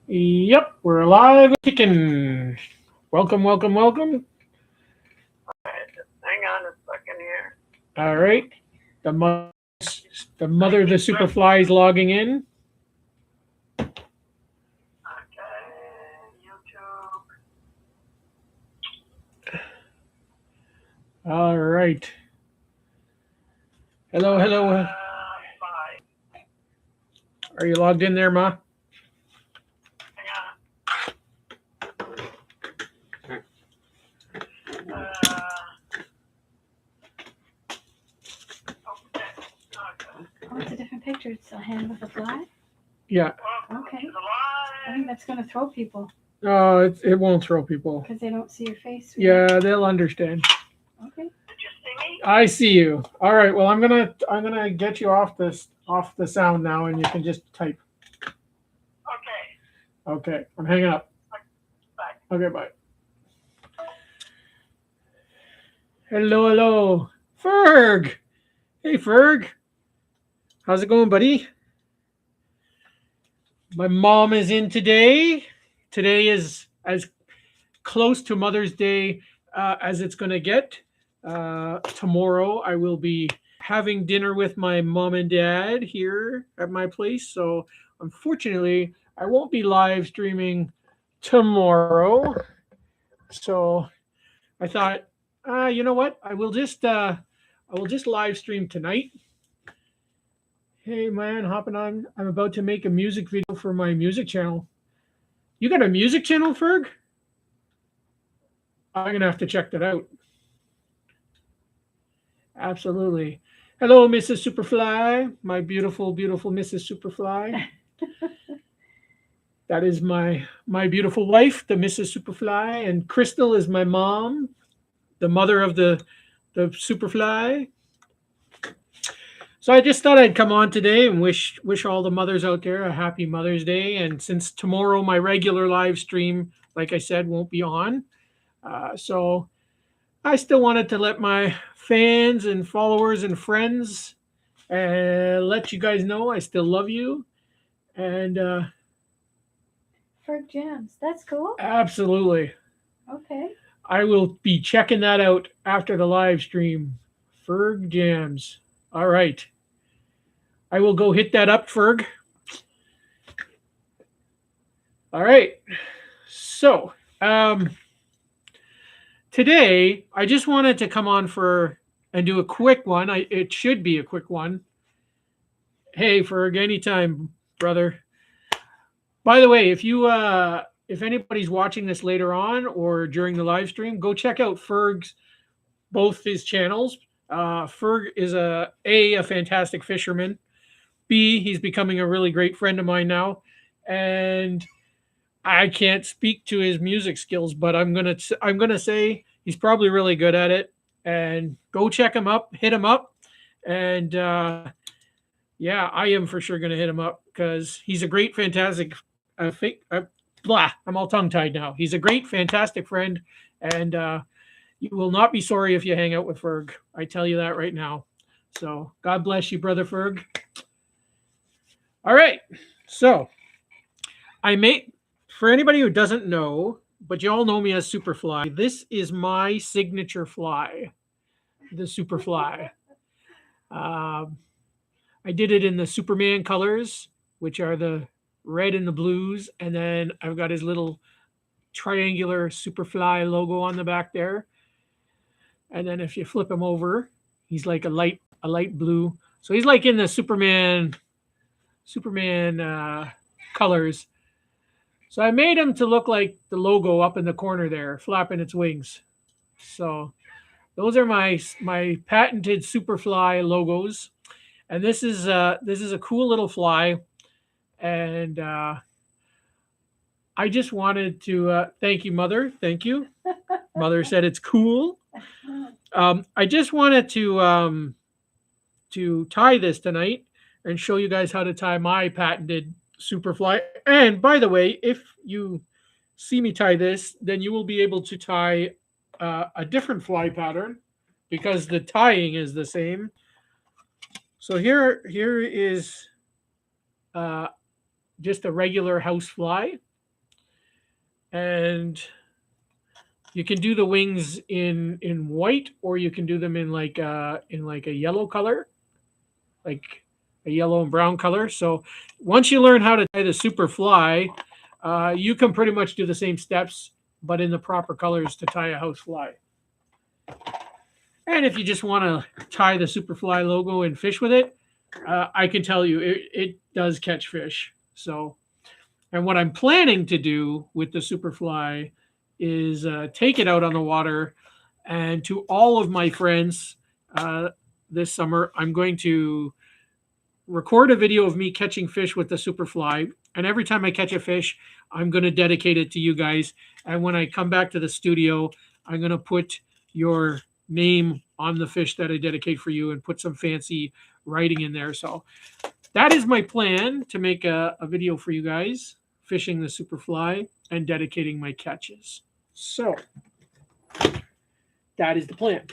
Yep, we're alive and kicking. Welcome, welcome, welcome. Alright, just hang on a second here. All right. The mother, the mother of the Superfly is logging in. Okay, YouTube. All right. Hello, hello. Bye. Are you logged in there, Ma? Hang on. Okay. Oh, it's a different picture. It's a hand with a fly. Yeah. Okay. She's I alive. think that's going to throw people Oh, it won't throw people. because they don't see your face. Right? Yeah, they'll understand. Okay. Did you see me? I see you. All right. Well, I'm gonna get you off the sound now, and you can just type. Okay. Okay. I'm hanging up. Bye. Okay. Bye. Hello, hello, Ferg. Hey, Ferg. How's it going, buddy? My mom is in today. Today is as close to Mother's Day as it's going to get. Tomorrow, I will be having dinner with my mom and dad here at my place. So, unfortunately, I won't be live streaming tomorrow. So, I thought, you know what? I will just live stream tonight. Hey man, hopping on. I'm about to make a music video for my music channel. You got a music channel, Ferg? I'm gonna have to check that out. Absolutely. Hello, Mrs. Superfly, my beautiful, beautiful Mrs. Superfly. That is my beautiful wife, the Mrs. Superfly, and Crystal is my mom, the mother of the Superfly. So I just thought I'd come on today and wish all the mothers out there a happy Mother's Day. And since tomorrow my regular live stream, like I said, won't be on, so I still wanted to let my fans and followers and friends let you guys know I still love you. And Ferg Jams. That's cool. absolutely, Okay. I will be checking that out after the live stream. Ferg Jams. All right. I will go hit that up, Ferg. All right. So, today I just wanted to come on for and do a quick one. It should be a quick one. Hey, Ferg, anytime, brother. By the way, if anybody's watching this later on or during the live stream, go check out Ferg's both his channels. Ferg is a fantastic fisherman. B, he's becoming a really great friend of mine now, and I can't speak to his music skills, but I'm gonna say he's probably really good at it. And go check him up, hit him up, and yeah, I am for sure gonna hit him up because he's a great, fantastic, fake, blah. I'm all tongue tied now. He's a great, fantastic friend, and you will not be sorry if you hang out with Ferg. I tell you that right now. So God bless you, brother Ferg. All right, so I made for anybody who doesn't know, but you all know me as Superfly. This is my signature fly, the Superfly. Um, I did it in the Superman colors, which are the red and the blues, and then I've got his little triangular Superfly logo on the back there. And then if you flip him over, he's like a light blue. So he's like in the Superman colors. So I made him to look like the logo up in the corner there, flapping its wings. So those are my patented Superfly logos, and this is a cool little fly, and I just wanted to thank you, Mother. Thank you, Mother said it's cool. I just wanted to tie this tonight and show you guys how to tie my patented Superfly. And by the way, if you see me tie this, then you will be able to tie a different fly pattern because the tying is the same. So here is uh, just a regular house fly. and you can do the wings in white, or you can do them in like a yellow color, like a yellow and brown color. So once you learn how to tie the SUPERFLY, you can pretty much do the same steps, but in the proper colors to tie a housefly. And if you just want to tie the SUPERFLY logo and fish with it, I can tell you it does catch fish. So, and what I'm planning to do with the SUPERFLY is take it out on the water, and to all of my friends this summer, I'm going to record a video of me catching fish with the SUPERFLY. And every time I catch a fish, I'm going to dedicate it to you guys. And when I come back to the studio, I'm going to put your name on the fish that I dedicate for you and put some fancy writing in there. So that is my plan, to make a video for you guys fishing the SUPERFLY and dedicating my catches. So that is the plan.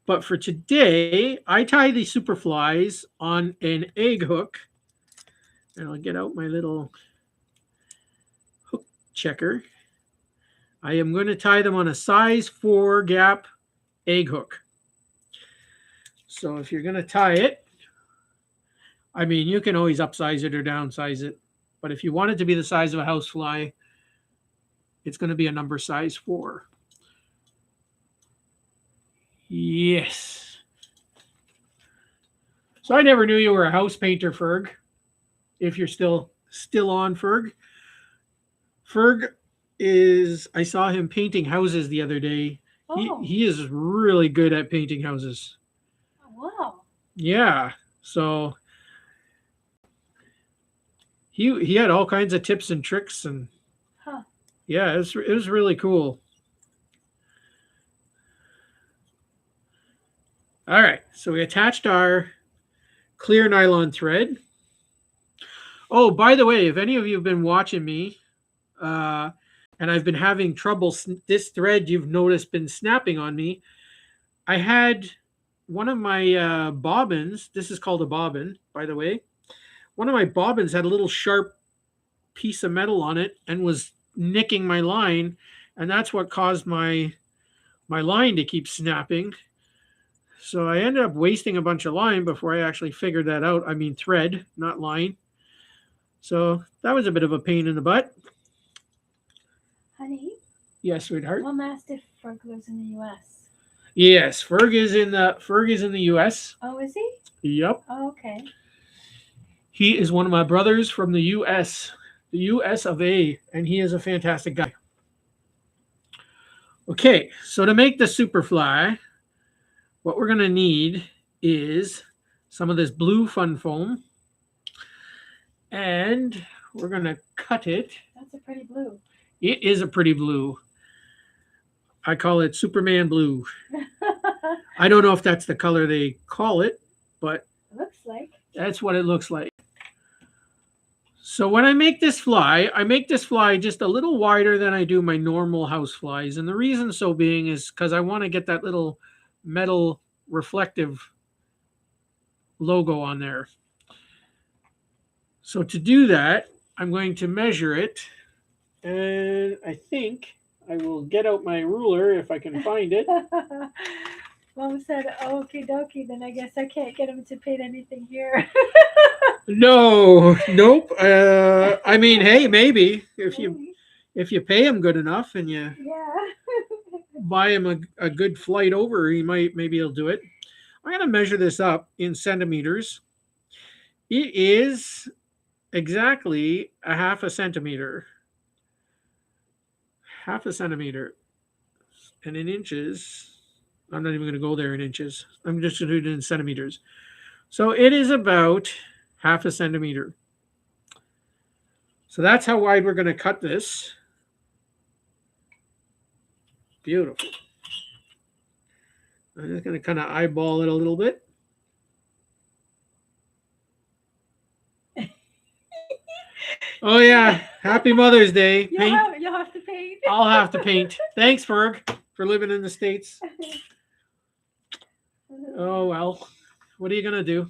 But for today, I tie the SUPERFLYs on an egg hook. And I'll get out my little hook checker. I am going to tie them on a size 4 gap egg hook. So if you're going to tie it, I mean, you can always upsize it or downsize it. But if you want it to be the size of a housefly, it's going to be a number size 4. Yes. So I never knew you were a house painter, Ferg. If you're still on, Ferg. Ferg is, I saw him painting houses the other day. Oh. He is really good at painting houses. Wow. Yeah. So he had all kinds of tips and tricks, and yeah, it was really cool. All right, so we attached our clear nylon thread. Oh, by the way, if any of you have been watching me, and I've been having trouble, this thread you've noticed been snapping on me. I had one of my bobbins. This is called a bobbin, by the way. One of my bobbins had a little sharp piece of metal on it and was nicking my line, and that's what caused my line to keep snapping. So I ended up wasting a bunch of line before I actually figured that out. I mean thread, not line. So that was a bit of a pain in the butt. Honey? Yes, sweetheart. What Mastiff Ferg lives in the U.S.? Yes, Ferg is in the U.S. Oh, is he? Yep. Oh, okay. He is one of my brothers from the U.S., the U.S. of A., and he is a fantastic guy. Okay, so to make the SUPERFLY, what we're going to need is some of this blue fun foam, and we're going to cut it. That's a pretty blue. It is a pretty blue. I call it Superman blue. I don't know if that's the color they call it, but Looks like. That's what it looks like. So when I make this fly just a little wider than I do my normal house flies. And the reason so being is because I want to get that little metal reflective logo on there. So to do that, I'm going to measure it. And I think I will get out my ruler if I can find it. Mom said, okie dokie, then I guess I can't get him to paint anything here. No, nope. I mean, hey, maybe if you pay him good enough and you buy him a good flight over, maybe he'll do it. I'm gonna measure this up in centimeters. It is exactly a half a centimeter. Half a centimeter. And in inches, I'm not even going to go there in inches. I'm just going to do it in centimeters. So it is about half a centimeter. So that's how wide we're going to cut this. Beautiful. I'm just going to kind of eyeball it a little bit. Oh yeah, happy Mother's Day. You'll have to paint. I'll have to paint. Thanks, Ferg, for living in the States. Oh well, what are you gonna do?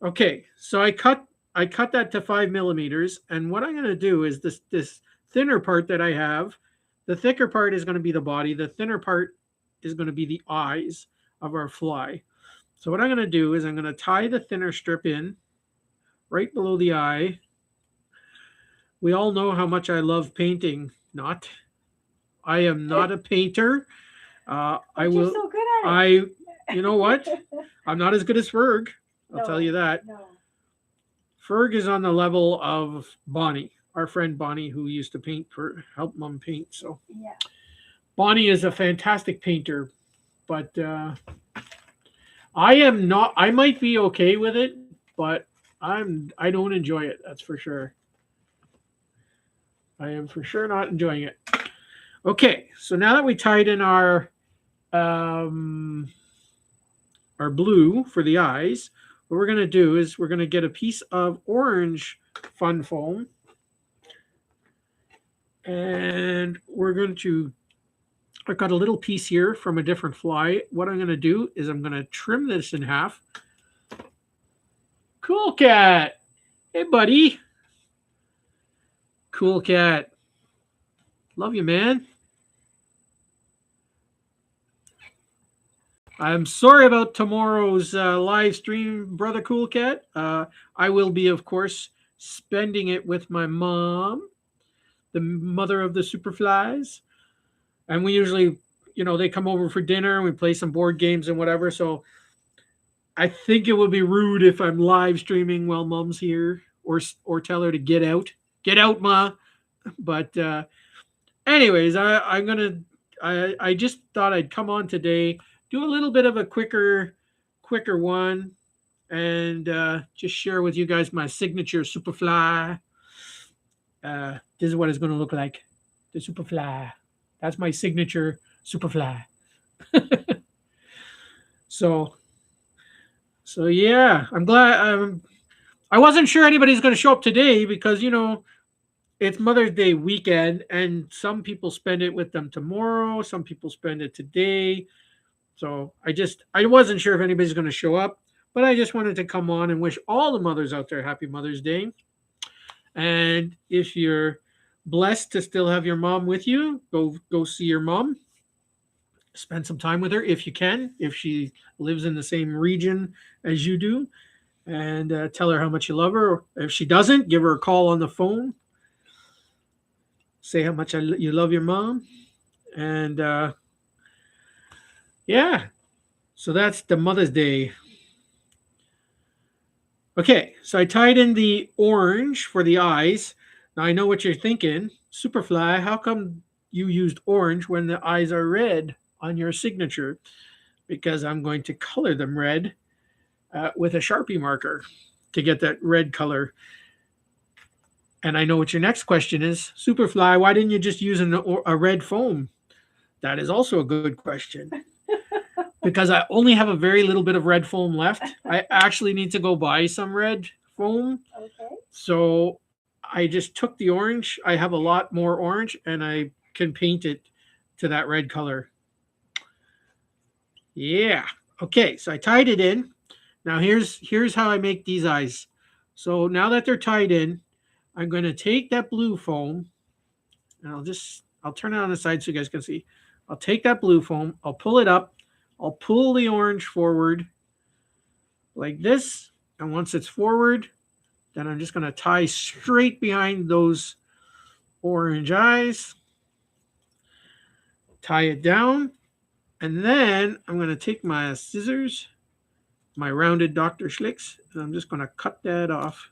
Okay, so I cut I cut that to 5 millimeters. And what I'm going to do is this thinner part that I have, the thicker part is going to be the body. The thinner part is going to be the eyes of our fly. So what I'm going to do is I'm going to tie the thinner strip in right below the eye. We all know how much I love painting. Not. I am not a painter. I But will. you're so good at it. You know what? I'm not as good as Ferg. I'll tell you that. No. Ferg is on the level of Bonnie, our friend Bonnie, who used to paint for help Mom paint. So Yeah. Bonnie is a fantastic painter, but I am not. I might be okay with it, but I don't enjoy it. That's for sure. I am for sure not enjoying it. Okay, so now that we tied in our blue for the eyes, what we're going to do is we're going to get a piece of orange fun foam, and we're going to, I've got a little piece here from a different fly. What I'm going to do is I'm going to trim this in half. Cool Cat. Hey, buddy. Cool Cat. Love you, man. I'm sorry about tomorrow's live stream, Brother Cool Cat. I will be, of course, spending it with my mom, the mother of the Superflies. And we usually, they come over for dinner and we play some board games and whatever. So I think it would be rude if I'm live streaming while Mom's here, or tell her to get out. Get out, Ma. But anyways, I just thought I'd come on today, do a little bit of a quicker one, and just share with you guys my signature Superfly. This is what it's going to look like. The Superfly. That's my signature Superfly. So yeah, I'm glad. I wasn't sure anybody's going to show up today because it's Mother's Day weekend, and some people spend it with them tomorrow. Some people spend it today. So I wasn't sure if anybody's going to show up, but I just wanted to come on and wish all the mothers out there happy Mother's Day. And if you're blessed to still have your mom with you, go see your mom. Spend some time with her if you can, if she lives in the same region as you do, and tell her how much you love her. If she doesn't, give her a call on the phone. Say how much you love your mom. And yeah, so that's the Mother's Day. Okay, so I tied in the orange for the eyes. Now I know what you're thinking. Superfly, how come you used orange when the eyes are red on your signature? Because I'm going to color them red with a Sharpie marker to get that red color. And I know what your next question is. Superfly, why didn't you just use a red foam? That is also a good question. Because I only have a very little bit of red foam left. I actually need to go buy some red foam. Okay. So I just took the orange. I have a lot more orange, and I can paint it to that red color. Yeah. Okay, so I tied it in. Now here's how I make these eyes. So now that they're tied in, I'm going to take that blue foam, and I'll turn it on the side so you guys can see. I'll take that blue foam, I'll pull it up, I'll pull the orange forward like this, and once it's forward, then I'm just going to tie straight behind those orange eyes, tie it down, and then I'm going to take my scissors, my rounded Dr. Schlicks, and I'm just going to cut that off.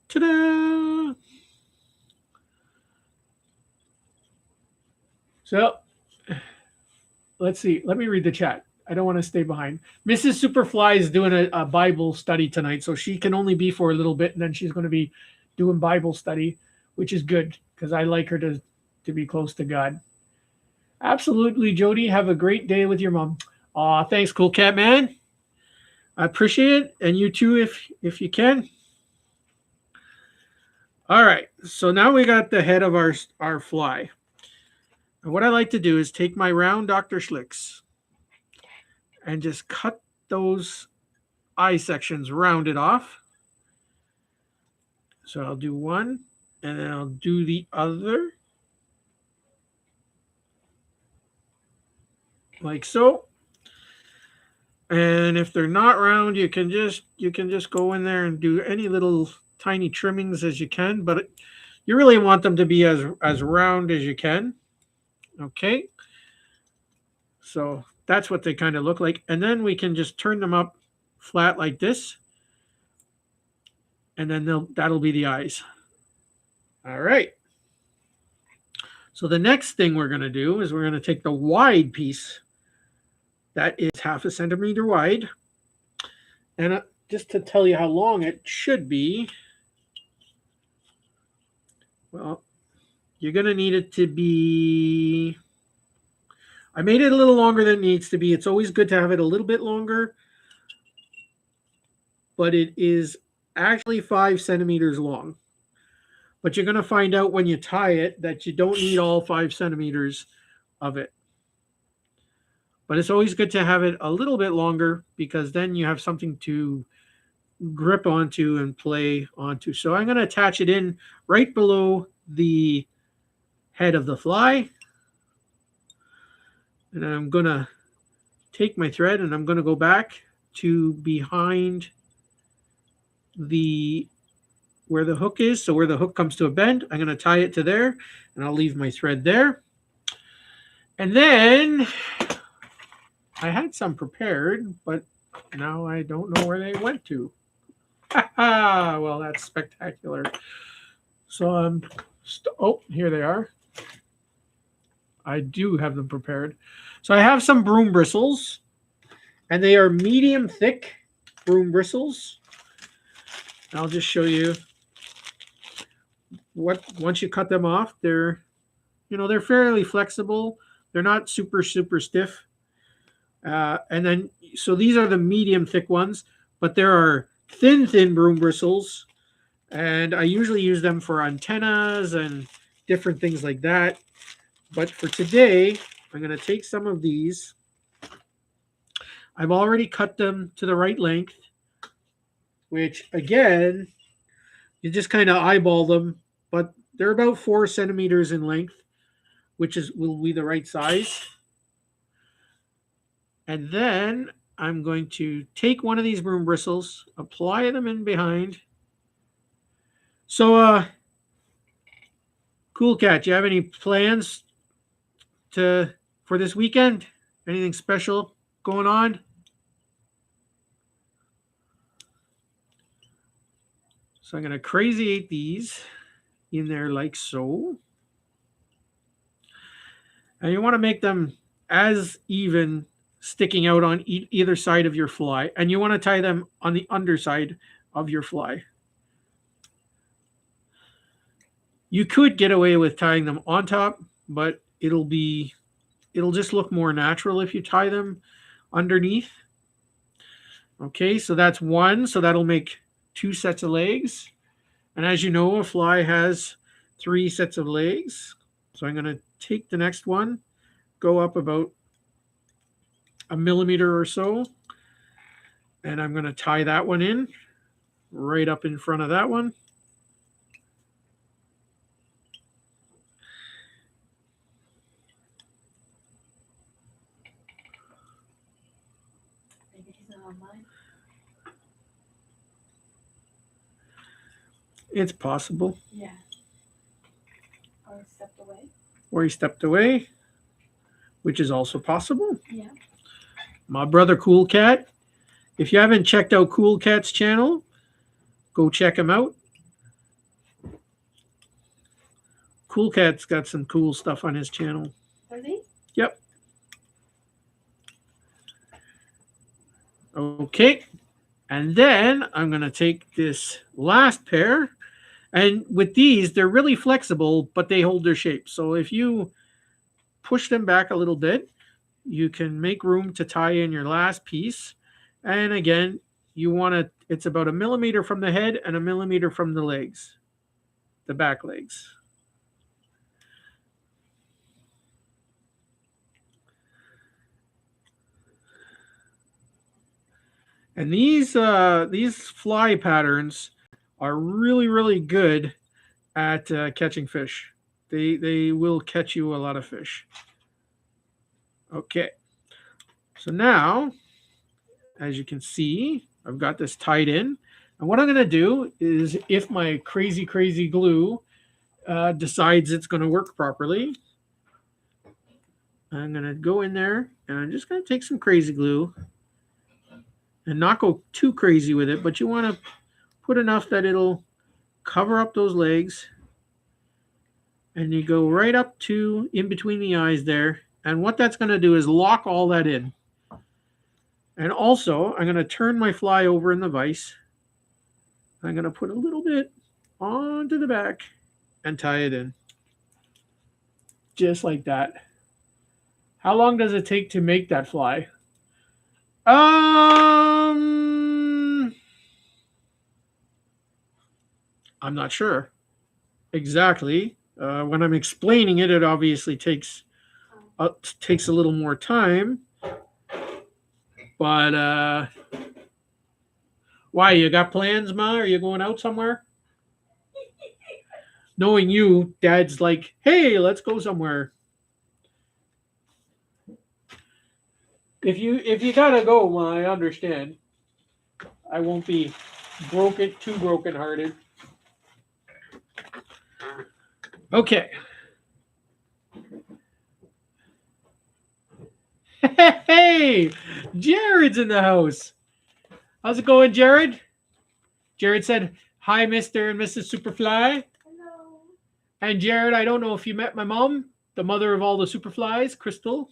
Ta-da! So let's see. Let me read the chat. I don't want to stay behind. Mrs. Superfly is doing a Bible study tonight, so she can only be for a little bit, and then she's going to be doing Bible study, which is good because I like her to be close to God. Absolutely, Jody. Have a great day with your mom. Aw, thanks, Cool Cat Man. I appreciate it, and you too, if you can. All right, so now we got the head of our fly. And what I like to do is take my round Dr. Schlicks and just cut those eye sections rounded off. So I'll do one, and then I'll do the other, like so. And if they're not round, you can just go in there and do any little tiny trimmings as you can, but you really want them to be as round as you can. Okay. So that's what they kind of look like. And then we can just turn them up flat like this. And then that'll be the eyes. All right. So the next thing we're going to do is we're going to take the wide piece that is 1/2 centimeter wide. And just to tell you how long it should be, well, you're going to need it to be, I made it a little longer than it needs to be. It's always good to have it a little bit longer, but it is actually 5 centimeters long. But you're going to find out when you tie it that you don't need all 5 centimeters of it. But it's always good to have it a little bit longer because then you have something to grip onto and play onto. So I'm going to attach it in right below the head of the fly. And I'm going to take my thread and I'm going to go back to behind where the hook is. So where the hook comes to a bend, I'm going to tie it to there and I'll leave my thread there. And then I had some prepared, but now I don't know where they went to. Well, that's spectacular. So oh, here they are. I do have them prepared. So I have some broom bristles, and they are medium thick broom bristles. And I'll just show you once you cut them off, they're fairly flexible. They're not super stiff. And then, so these are the medium thick ones, but there are thin broom bristles, and I usually use them for antennas and different things like that. But for today, I'm going to take some of these. I've already cut them to the right length, which again, you just kind of eyeball them, but they're about 4 centimeters in length, which will be the right size. And then I'm going to take one of these broom bristles, apply them in behind. So, Cool Cat, do you have any plans for this weekend? Anything special going on? So I'm going to crazy 8 these in there like so. And you want to make them as even, sticking out on either side of your fly. And you want to tie them on the underside of your fly. You could get away with tying them on top, but it'll just look more natural if you tie them underneath. Okay, so that's one. So that'll make 2 sets of legs. And as you know, a fly has 3 sets of legs. So I'm going to take the next one, go up about 1 millimeter or so, and I'm going to tie that one in right up in front of that one. Maybe he's not online. It's possible. Yeah. Or he stepped away. Or he stepped away, which is also possible. Yeah. My brother Cool Cat. If you haven't checked out Cool Cat's channel, go check him out. Cool Cat's got some cool stuff on his channel. Does he? Yep. Okay. And then I'm going to take this last pair. And with these, they're really flexible, but they hold their shape. So if you push them back a little bit, you can make room to tie in your last piece. And again, it's about 1 millimeter from the head and 1 millimeter from the legs, the back legs. And these fly patterns are really, really good at catching fish. They will catch you a lot of fish. Okay. So now, as you can see, I've got this tied in. And what I'm going to do is, if my crazy, crazy glue decides it's going to work properly, I'm going to go in there and I'm just going to take some crazy glue and not go too crazy with it, but you want to put enough that it'll cover up those legs. And you go right up to in between the eyes there. And what that's going to do is lock all that in. And also, I'm going to turn my fly over in the vise. I'm going to put a little bit onto the back and tie it in. Just like that. How long does it take to make that fly? I'm not sure exactly. When I'm explaining it, it obviously takes a little more time. But why, you got plans, Ma? Are you going out somewhere? Knowing you, Dad's like, hey, let's go somewhere. If you gotta go, Ma, I understand. I won't be too broken hearted. Okay. Hey, Jared's in the house. How's it going, Jared? Jared said, hi, Mr. and Mrs. Superfly. Hello. And Jared, I don't know if you met my mom, the mother of all the Superflies, Crystal.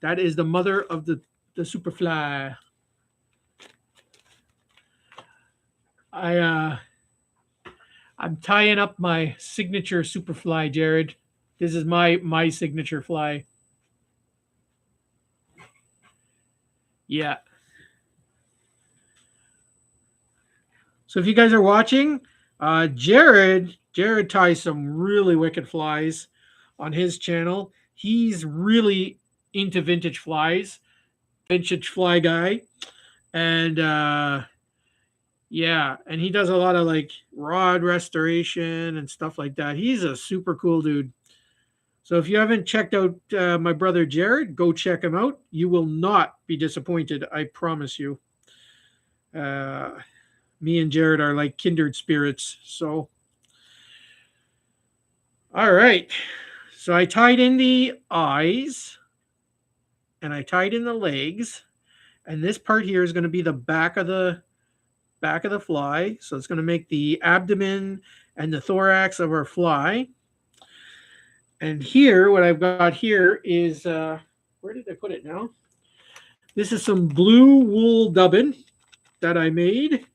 That is the mother of the Superfly. I'm tying up my signature Superfly, Jared. This is my signature fly. Yeah. So if you guys are watching, Jared ties some really wicked flies on his channel. He's really into vintage flies, vintage fly guy, and yeah, and he does a lot of like rod restoration and stuff like that. He's a super cool dude. So if you haven't checked out my brother Jared, go check him out. You will not be disappointed, I promise you. Me and Jared are like kindred spirits. So, all right. So I tied in the eyes and I tied in the legs. And this part here is going to be the back of the fly. So it's going to make the abdomen and the thorax of our fly. And here, what I've got here is, where did I put it now? This is some blue wool dubbin that I made.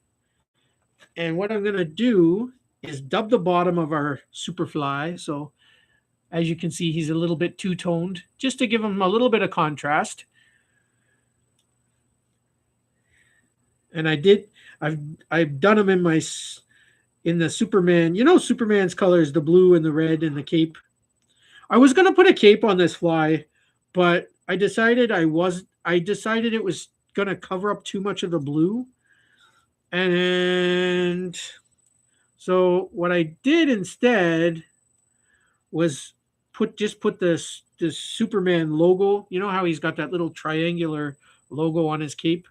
And what I'm going to do is dub the bottom of our Superfly. So as you can see, he's a little bit two-toned, just to give him a little bit of contrast. And I've done him in the Superman. You know, Superman's colors, the blue and the red and the cape. I was going to put a cape on this fly, but I decided it was going to cover up too much of the blue. And so what I did instead was put this Superman logo. You know how he's got that little triangular logo on his cape,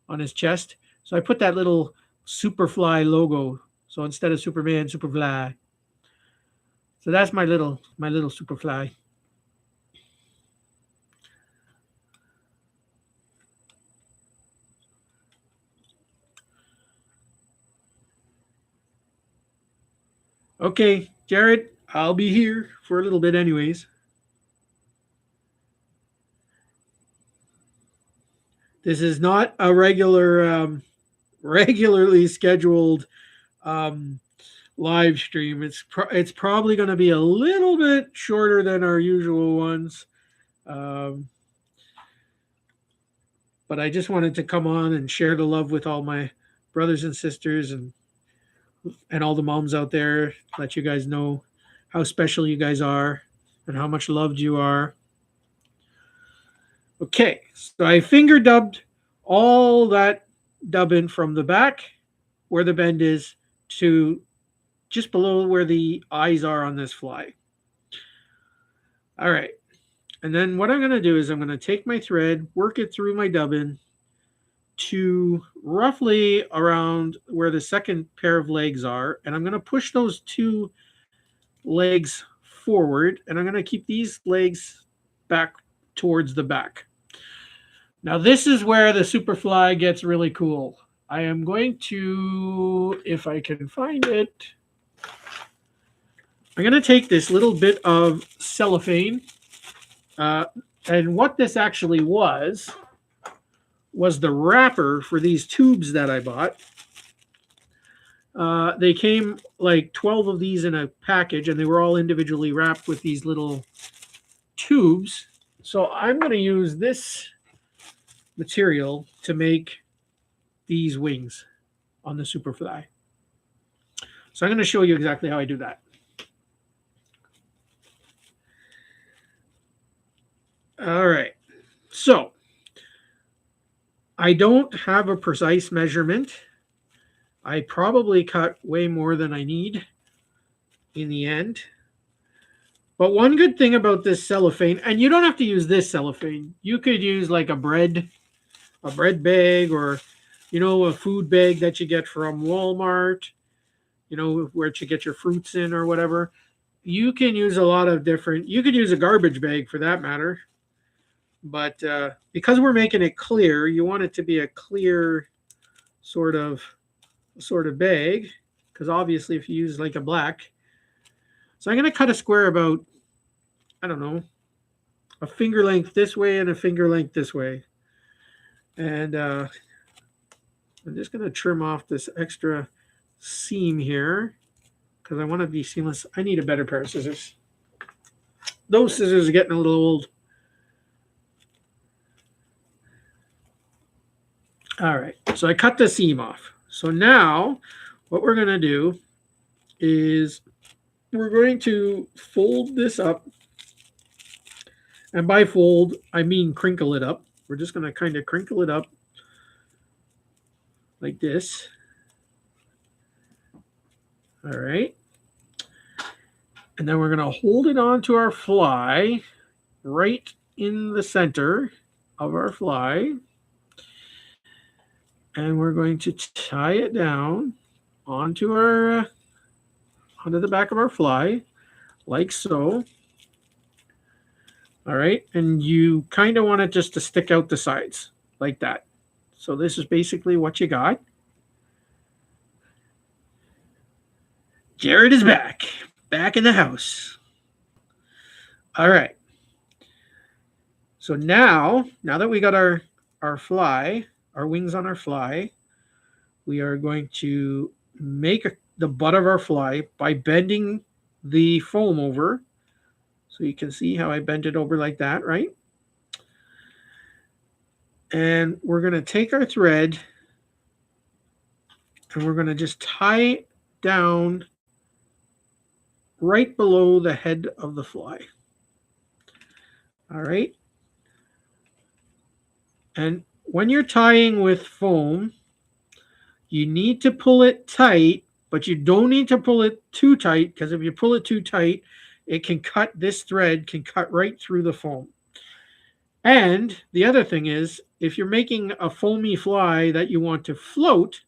on his chest? So I put that little Superfly logo. So instead of Superman, Superfly. So that's my little Superfly. Okay, Jared, I'll be here for a little bit anyways. This is not a regularly scheduled live stream. It's probably going to be a little bit shorter than our usual ones. But I just wanted to come on and share the love with all my brothers and sisters and all the moms out there, let you guys know how special you guys are and how much loved you are. Okay, so I finger dubbed all that dubbing from the back where the bend is to just below where the eyes are on this fly. All right. And then what I'm going to do is I'm going to take my thread, work it through my dubbin to roughly around where the second pair of legs are. And I'm going to push those two legs forward, and I'm going to keep these legs back towards the back. Now this is where the Superfly gets really cool. I am going to, if I can find it, I'm going to take this little bit of cellophane, and what this actually was the wrapper for these tubes that I bought. They came like 12 of these in a package, and they were all individually wrapped with these little tubes. So I'm going to use this material to make these wings on the Superfly. So I'm going to show you exactly how I do that. All right. So I don't have a precise measurement. I probably cut way more than I need in the end. But one good thing about this cellophane, and you don't have to use this cellophane. You could use like a bread bag, or, you know, a food bag that you get from Walmart, you know, where you get your fruits in or whatever. You can use a lot of different, you could use a garbage bag for that matter. But because we're making it clear, you want it to be a clear sort of bag, because obviously if you use like a black. So I'm going to cut a square about, I don't know, a finger length this way and a finger length this way. And I'm just going to trim off this extra seam here because I want to be seamless. I need a better pair of scissors. Those scissors are getting a little old. All right, so I cut the seam off. So now what we're going to do is we're going to fold this up. And by fold, I mean crinkle it up. We're just going to kind of crinkle it up like this. All right. And then we're going to hold it onto our fly right in the center of our fly. And we're going to tie it down onto the back of our fly, like so. All right, and you kind of want it just to stick out the sides, like that. So this is basically what you got. Jared is back in the house. All right. So now that we got our fly, our wings on our fly, we are going to make the butt of our fly by bending the foam over. So you can see how I bent it over like that, right? And we're going to take our thread and we're going to just tie it down right below the head of the fly. All right. And when you're tying with foam, you need to pull it tight, but you don't need to pull it too tight, because if you pull it too tight, this thread can cut right through the foam. And the other thing is, if you're making a foamy fly that you want to float,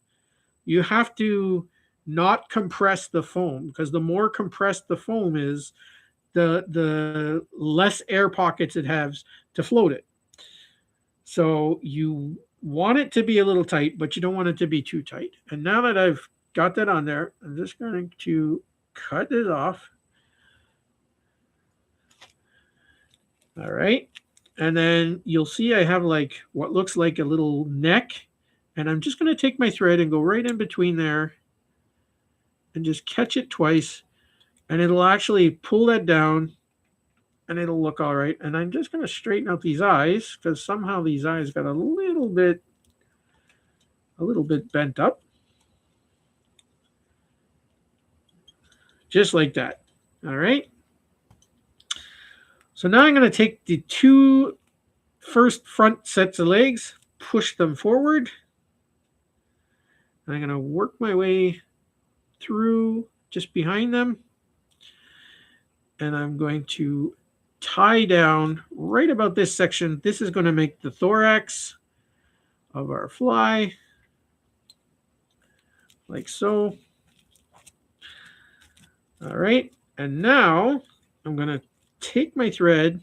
you have to not compress the foam, because the more compressed the foam is, the less air pockets it has to float it. So you want it to be a little tight, but you don't want it to be too tight. And now that I've got that on there, I'm just going to cut it off. All right. And then you'll see I have like what looks like a little neck. And I'm just going to take my thread and go right in between there and just catch it twice. And it'll actually pull that down and it'll look all right. And I'm just going to straighten out these eyes, because somehow these eyes got a little bit bent up. Just like that. All right. So now I'm going to take the two first front sets of legs, push them forward, And I'm going to work my way through just behind them. And I'm going to tie down right about this section. This is going to make the thorax of our fly, like so. All right. And now I'm going to take my thread.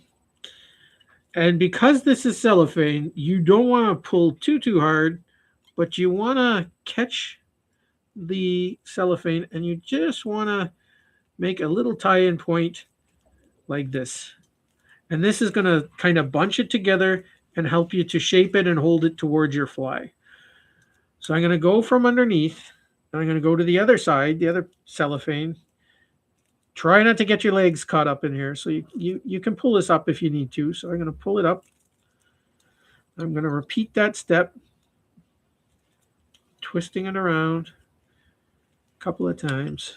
And because this is cellophane, you don't want to pull too hard, but you want to catch the cellophane and you just want to make a little tie-in point like this. And this is going to kind of bunch it together and help you to shape it and hold it towards your fly. So I'm going to go from underneath and I'm going to go to the other side, the other cellophane. Try not to get your legs caught up in here. So you can pull this up if you need to. So I'm going to pull it up. I'm going to repeat that step, twisting it around a couple of times.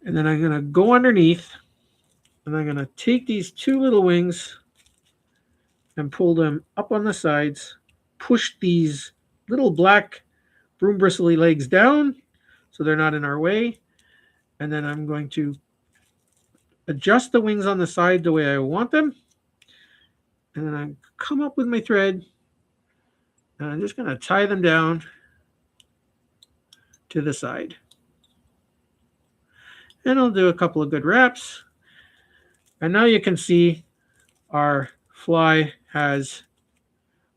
And then I'm going to go underneath and I'm going to take these two little wings and pull them up on the sides, push these little black broom bristly legs down so they're not in our way. And then I'm going to adjust the wings on the side the way I want them. And then I come up with my thread and I'm just going to tie them down to the side. And I'll do a couple of good wraps. And now you can see our fly has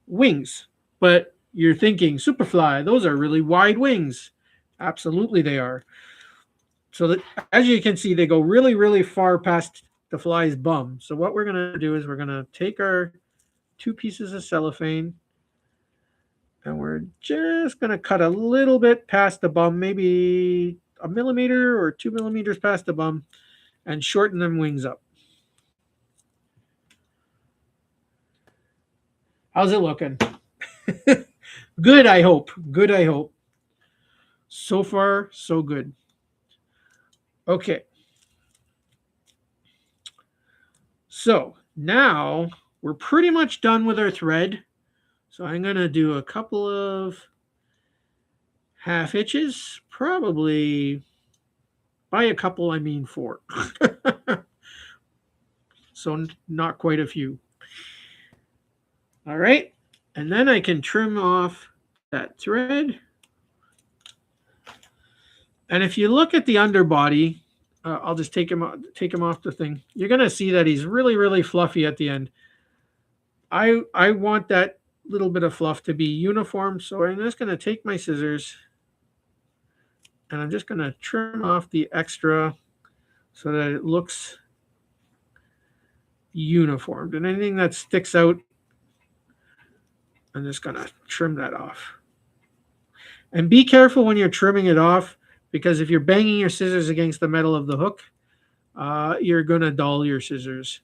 wings. But you're thinking, Superfly, those are really wide wings. Absolutely they are. So that, as you can see, they go really, really far past the fly's bum. So what we're going to do is we're going to take our two pieces of cellophane and we're just going to cut a little bit past the bum, maybe a millimeter or 2 millimeters past the bum, and shorten them wings up. How's it looking? Good, I hope. Good, I hope. So far, so good. Okay. So now we're pretty much done with our thread. So I'm going to do a couple of half hitches, probably by a couple, I mean 4. So not quite a few. All right. And then I can trim off that thread. And if you look at the underbody, I'll just take him off the thing. You're going to see that he's really, really fluffy at the end. I want that little bit of fluff to be uniform. So I'm just going to take my scissors and I'm just going to trim off the extra so that it looks uniformed. And anything that sticks out, I'm just going to trim that off. And be careful when you're trimming it off, because if you're banging your scissors against the metal of the hook, you're going to dull your scissors.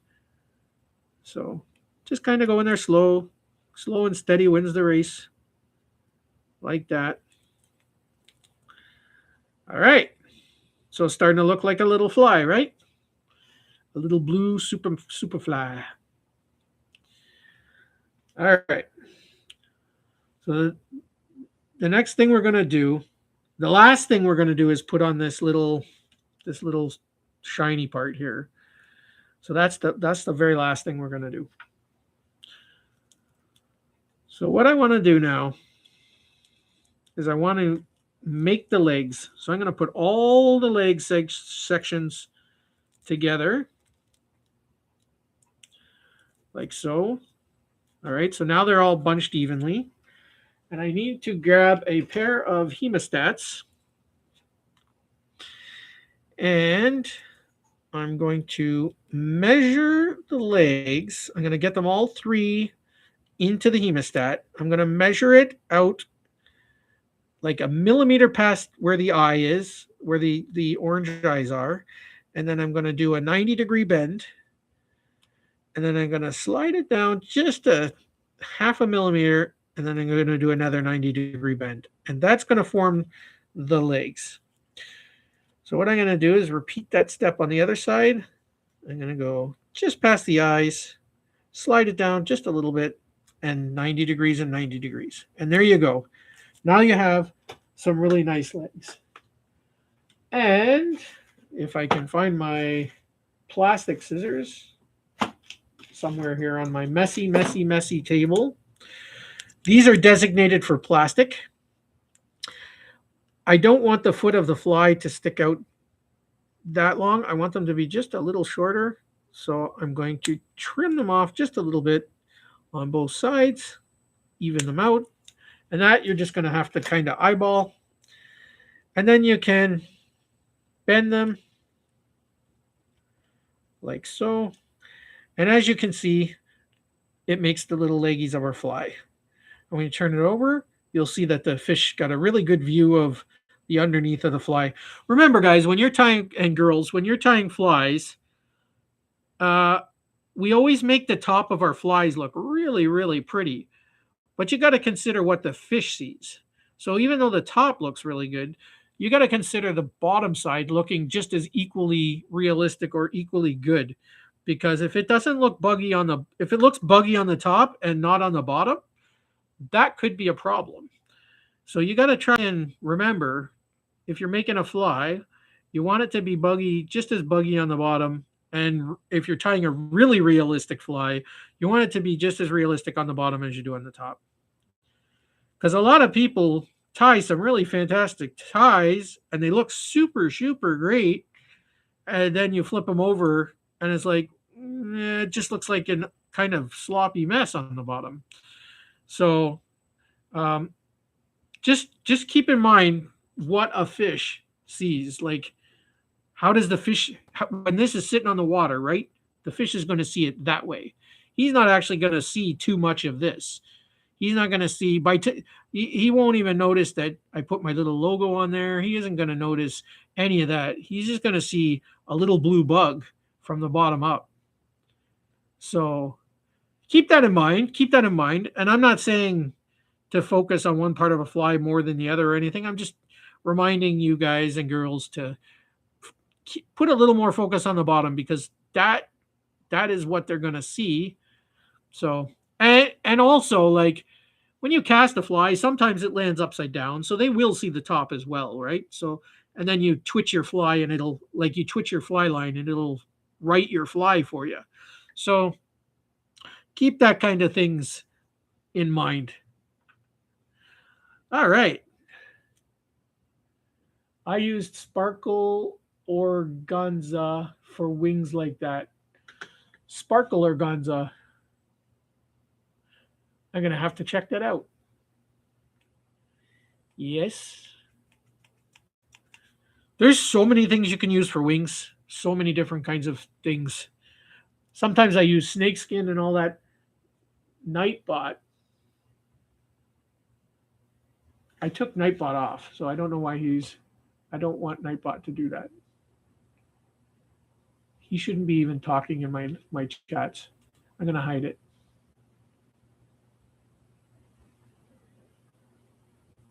So just kind of go in there slow. Slow and steady wins the race. Like that. All right. So it's starting to look like a little fly, right? A little blue super fly. All right. So the next thing we're going to do, the last thing we're going to do is put on this little shiny part here. So that's the very last thing we're going to do. So what I want to do now is I want to make the legs. So I'm going to put all the leg sections together like so. All right, so now they're all bunched evenly. And I need to grab a pair of hemostats. And I'm going to measure the legs. I'm going to get them all 3 into the hemostat. I'm going to measure it out like a millimeter past where the eye is, where the orange eyes are. And then I'm going to do a 90-degree bend. And then I'm going to slide it down just a half a millimeter. And then I'm going to do another 90-degree bend. And that's going to form the legs. So what I'm going to do is repeat that step on the other side. I'm going to go just past the eyes, slide it down just a little bit, and 90 degrees and 90 degrees. And there you go. Now you have some really nice legs. And if I can find my plastic scissors somewhere here on my messy, messy, messy table, these are designated for plastic. I don't want the foot of the fly to stick out that long. I want them to be just a little shorter. So I'm going to trim them off just a little bit on both sides, even them out. And that you're just going to have to kind of eyeball. And then you can bend them like so. And as you can see, it makes the little leggies of our fly. And when you turn it over, you'll see that the fish got a really good view of the underneath of the fly. Remember, guys, when you're tying, and girls, when you're tying flies, we always make the top of our flies look really, really pretty. But you got to consider what the fish sees. So even though the top looks really good, you got to consider the bottom side looking just as equally realistic or equally good. Because if it doesn't look buggy on the, if it looks buggy on the top and not on the bottom, that could be a problem. So you got to try and remember, if you're making a fly, you want it to be buggy, just as buggy on the bottom. And if you're tying a really realistic fly, you want it to be just as realistic on the bottom as you do on the top. Because a lot of people tie some really fantastic ties and they look super, super great. And then you flip them over and it's like, it just looks like a kind of sloppy mess on the bottom. So just keep in mind what a fish sees. Like, how does the fish, when this is sitting on the water, right? The fish is going to see it that way. He's not actually going to see too much of this. He's not going to see he won't even notice that I put my little logo on there. He isn't going to notice any of that. He's just going to see a little blue bug from the bottom up. So keep that in mind. Keep that in mind. And I'm not saying to focus on one part of a fly more than the other or anything. I'm just reminding you guys and girls to put a little more focus on the bottom, because that is what they're going to see. So and also, like, when you cast a fly, sometimes it lands upside down, so they will see the top as well, right? So, and then you twitch your fly and it'll, like, you twitch your fly line and it'll right your fly for you. So keep that kind of things in mind. All right. I used Sparkle Organza for wings like that. Sparkle Organza. I'm going to have to check that out. Yes. There's so many things you can use for wings. So many different kinds of things. Sometimes I use snakeskin and all that. Nightbot. I took Nightbot off, so I don't know why I don't want Nightbot to do that. He shouldn't be even talking in my chats. I'm going to hide it.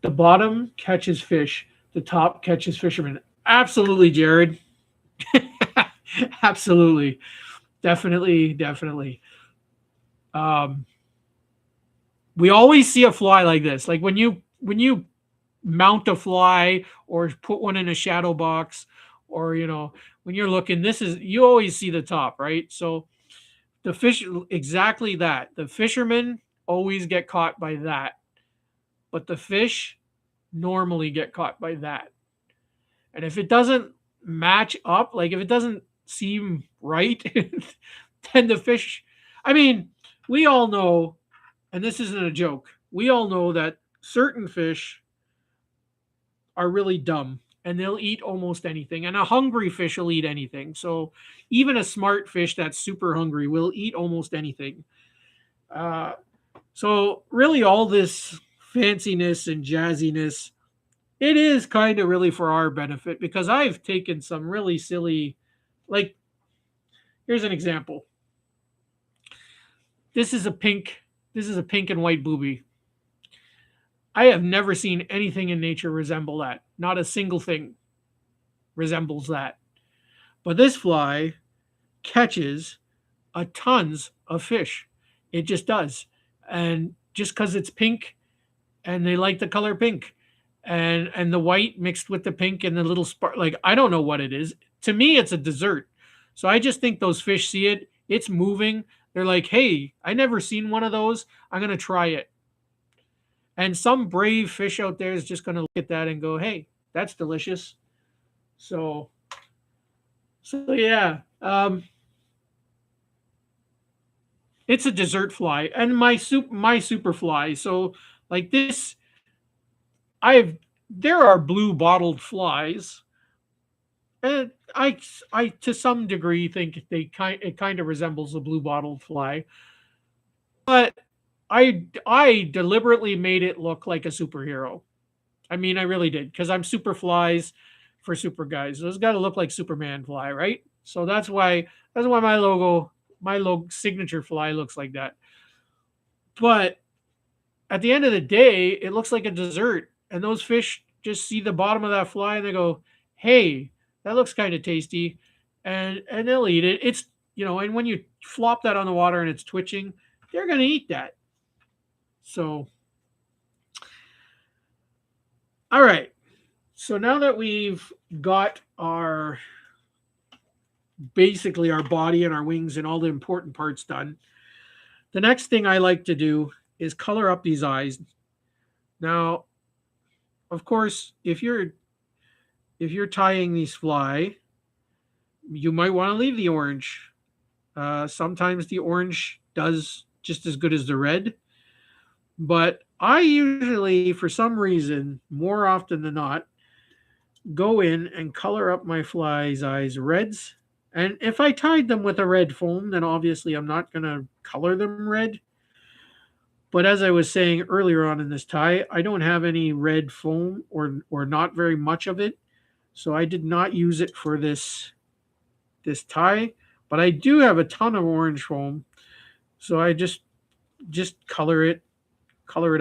The bottom catches fish. The top catches fishermen. Absolutely, Jared. Absolutely. Definitely. We always see a fly like this. Like when you mount a fly or put one in a shadow box, or when you're looking, you always see the top, right? So the fish, exactly that. The fishermen always get caught by that. But the fish normally get caught by that. And if it doesn't match up, like if it doesn't seem right, then the fish, I mean, we all know, and this isn't a joke, we all know that certain fish are really dumb and they'll eat almost anything. And a hungry fish will eat anything. So even a smart fish that's super hungry will eat almost anything. So really all this fanciness and jazziness, it is kind of really for our benefit, because I've taken some really silly, like, here's an example. This is a pink and white booby. I have never seen anything in nature resemble that. Not a single thing resembles that. But this fly catches a tons of fish. It just does. And just because it's pink and they like the color pink, and the white mixed with the pink and the little spark. Like, I don't know what it is. To me, it's a dessert. So I just think those fish see it. It's moving. They're like, hey, I never seen one of those. I'm gonna try it. And some brave fish out there is just gonna look at that and go, hey, that's delicious. So yeah. It's a dessert fly, and my super fly. So like this, I've there are blue bottled flies, and I to some degree think it kind of resembles a blue bottled fly, but I deliberately made it look like a superhero. I mean, I really did, because I'm super flies for super guys. So it's got to look like Superman fly, right? So that's why my logo signature fly looks like that. But at the end of the day, it looks like a dessert. And those fish just see the bottom of that fly and they go, "Hey, that looks kind of tasty," and they'll eat it. It's and when you flop that on the water and it's twitching, they're gonna eat that. So, all right. So now that we've got our basically our body and our wings and all the important parts done, the next thing I like to do is color up these eyes. Now, of course, if you're tying these fly, you might want to leave the orange. Sometimes the orange does just as good as the red, but I usually, for some reason, more often than not, go in and color up my fly's eyes reds. And if I tied them with a red foam, then obviously I'm not going to color them red. But as I was saying earlier on in this tie, I don't have any red foam or not very much of it. So I did not use it for this tie, but I do have a ton of orange foam. So I just color it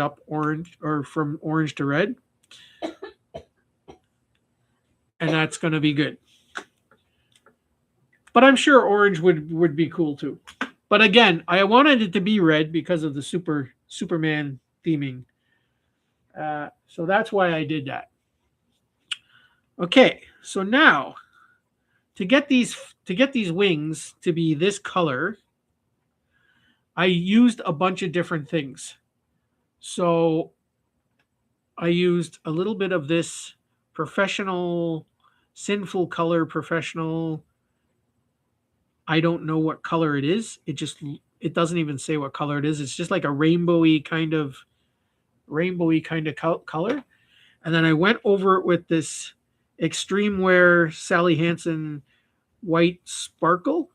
up orange, or from orange to red. And that's going to be good. But I'm sure orange would be cool too. But again, I wanted it to be red because of the Superman theming. So that's why I did that. Okay, so now to get these wings to be this color, I used a bunch of different things. So I used a little bit of this professional, sinful color, professional. I don't know what color it is. It doesn't even say what color it is. It's just like a rainbowy kind of color. And then I went over it with this Extreme Wear Sally Hansen white sparkle.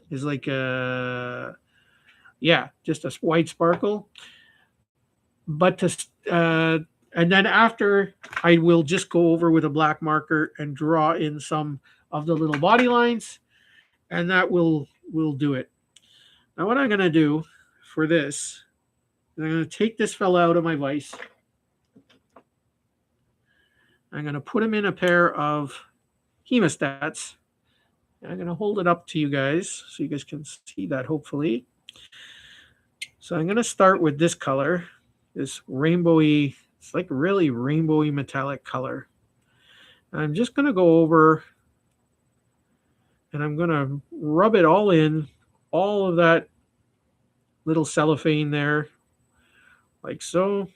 Is like just a white sparkle. But and then after, I will just go over with a black marker and draw in some of the little body lines, and that will do it. Now what I'm going to do for this is I'm going to take this fella out of my vise. I'm going to put him in a pair of hemostats. I'm going to hold it up to you guys so you guys can see that, hopefully. So I'm going to start with this color, this rainbowy, it's like really rainbowy metallic color. And I'm just going to go over and I'm going to rub it all in, all of that little cellophane there, like so.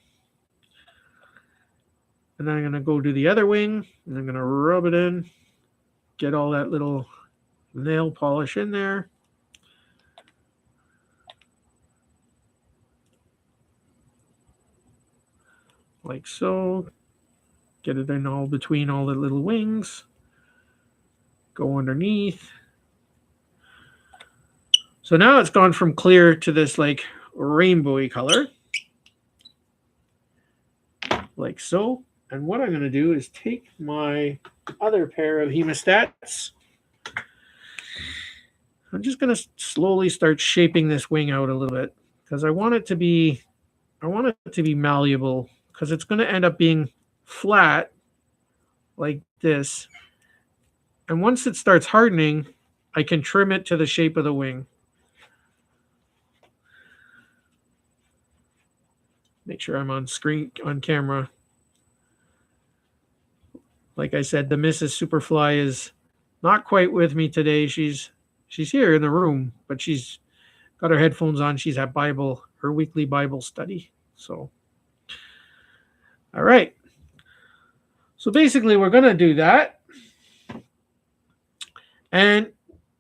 And then I'm going to go to the other wing and I'm going to rub it in, get all that little nail polish in there. Like so. Get it in all between all the little wings. Go underneath. So now it's gone from clear to this like rainbowy color. Like so. And what I'm going to do is take my other pair of hemostats. I'm just going to slowly start shaping this wing out a little bit because I want it to be malleable, because it's going to end up being flat like this. And once it starts hardening, I can trim it to the shape of the wing. make sure I'm on screen, on camera. Like I said, the Mrs. Superfly is not quite with me today. She's here in the room, but she's got her headphones on. She's at her weekly Bible study. So, all right. So basically, we're going to do that. And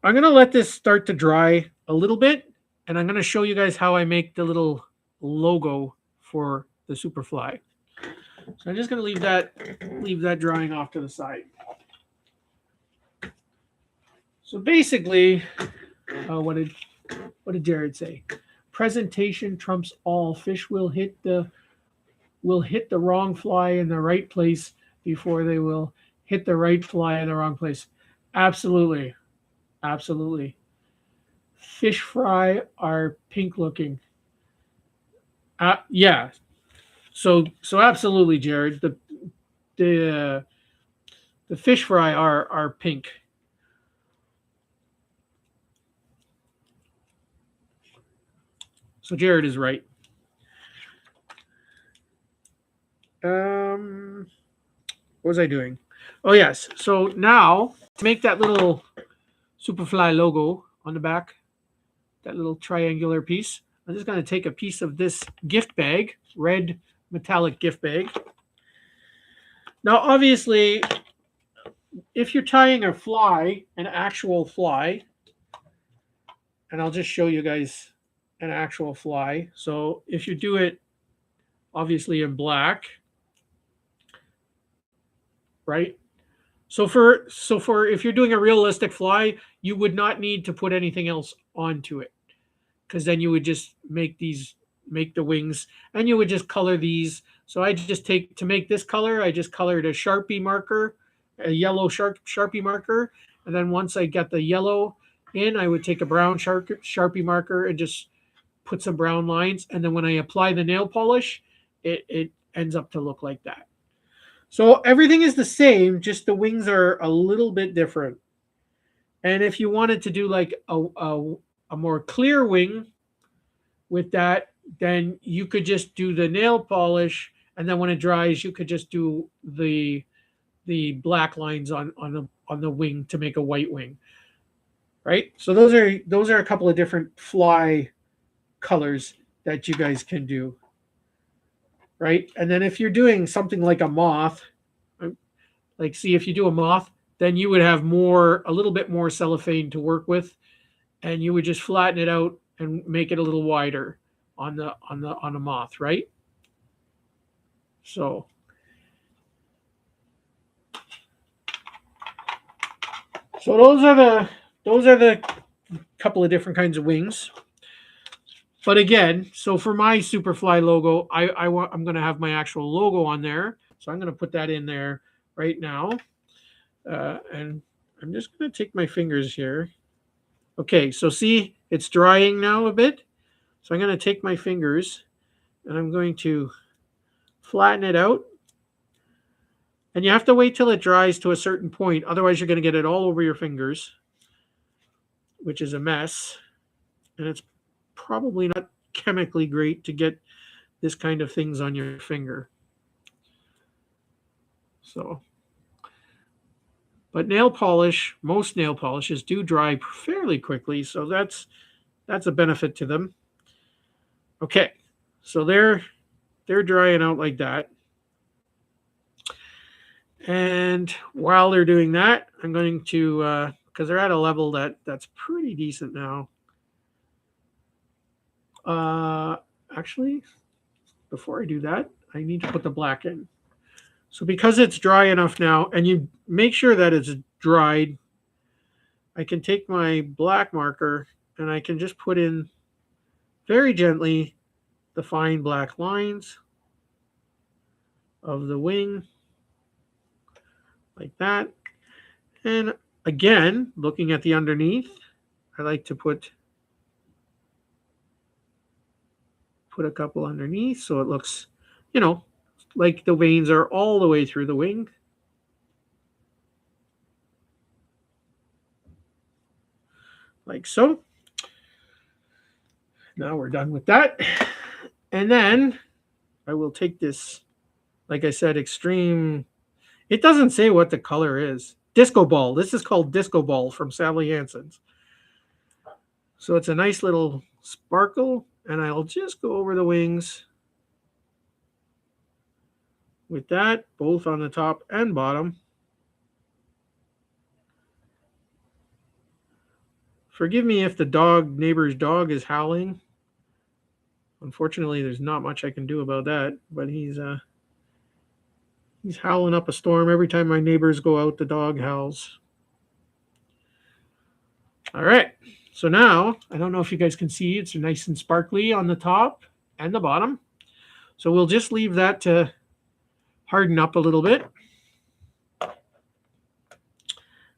I'm going to let this start to dry a little bit. And I'm going to show you guys how I make the little logo for the Superfly. So I'm just going to leave that drying off to the side. So basically, what did Jared say? Presentation trumps all. Fish will hit the wrong fly in the right place before they will hit the right fly in the wrong place. Absolutely. Absolutely. Fish fry are pink looking. Yeah. So absolutely, Jared. The fish fry are pink. So Jared is right. What was I doing? Oh yes. So now to make that little Superfly logo on the back, that little triangular piece, I'm just going to take a piece of this gift bag, red metallic gift bag. Now, obviously, if you're tying a fly, an actual fly, and I'll just show you guys an actual fly. So if you do it, obviously in black, right? So for if you're doing a realistic fly, you would not need to put anything else onto it, because then you would just make the wings, and you would just color these. So I just to make this color, I just colored a Sharpie marker, a yellow Sharpie marker, and then once I got the yellow in, I would take a brown Sharpie marker and just put some brown lines, and then when I apply the nail polish, it ends up to look like that. So everything is the same, just the wings are a little bit different. And if you wanted to do like a more clear wing with that, then you could just do the nail polish, and then when it dries, you could just do the black lines on the wing to make a white wing. Right? So those are a couple of different fly colors that you guys can do. Right? And then if you're doing something like a moth, like see if you do a moth, then you would have a little bit more cellophane to work with, and you would just flatten it out and make it a little wider on a moth, right? So those are the couple of different kinds of wings. But again, so for my Superfly logo, I'm going to have my actual logo on there. So I'm going to put that in there right now. And I'm just going to take my fingers here. Okay, so see, it's drying now a bit. So I'm going to take my fingers and I'm going to flatten it out. And you have to wait till it dries to a certain point. Otherwise, you're going to get it all over your fingers, which is a mess. And it's probably not chemically great to get this kind of things on your finger. So, but most nail polishes do dry fairly quickly. So that's a benefit to them. Okay, so they're drying out like that. And while they're doing that, I'm going to, because they're at a level that's pretty decent now. Actually, before I do that, I need to put the black in. So because it's dry enough now, and you make sure that it's dried, I can take my black marker and I can just put in very gently the fine black lines of the wing, like that. And again, looking at the underneath, I like to put a couple underneath so it looks, like the veins are all the way through the wing. Like so. Now we're done with that. And then I will take this, like I said, extreme. It doesn't say what the color is. Disco ball. This is called disco ball from Sally Hansen's. So it's a nice little sparkle, and I'll just go over the wings with that, both on the top and bottom. Forgive me if the neighbor's dog is howling. Unfortunately, there's not much I can do about that, but he's howling up a storm. Every time my neighbors go out, the dog howls. All right. So now, I don't know if you guys can see, it's nice and sparkly on the top and the bottom. So we'll just leave that to harden up a little bit.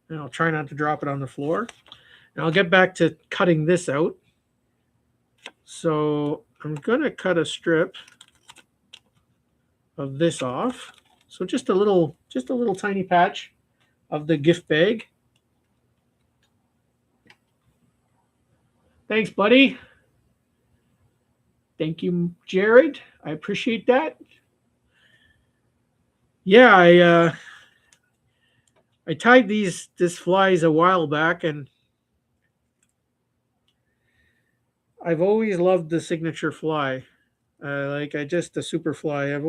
And I'll try not to drop it on the floor. And I'll get back to cutting this out. So I'm going to cut a strip of this off. So just a little tiny patch of the gift bag. Thanks, buddy. Thank you, Jared. I appreciate that. Yeah, I tied these flies a while back, and I've always loved the signature fly. The SUPERFLY. I've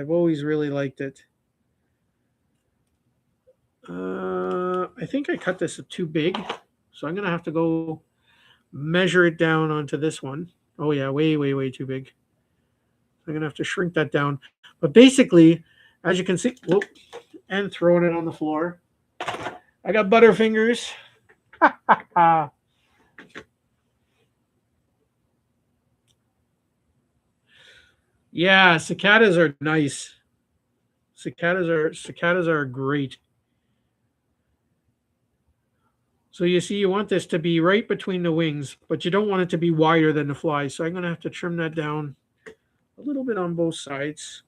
always really liked it. I think I cut this too big, so I'm gonna have to go measure it down onto this one. Oh yeah, way too big. I'm gonna have to shrink that down. But basically, as you can see, whoop, and throwing it on the floor. I got butterfingers. Yeah, cicadas are nice. Cicadas are great. So you see, you want this to be right between the wings, but you don't want it to be wider than the fly. So I'm going to have to trim that down a little bit on both sides.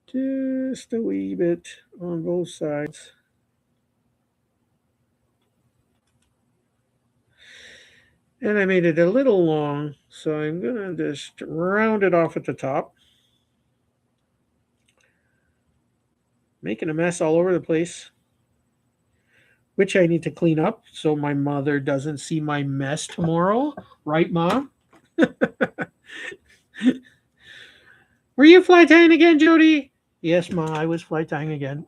Just a wee bit on both sides. And I made it a little long, so I'm going to just round it off at the top. Making a mess all over the place, which I need to clean up so my mother doesn't see my mess tomorrow. Right, Mom? Were you fly tying again, Jody? Yes, Ma, I was fly tying again.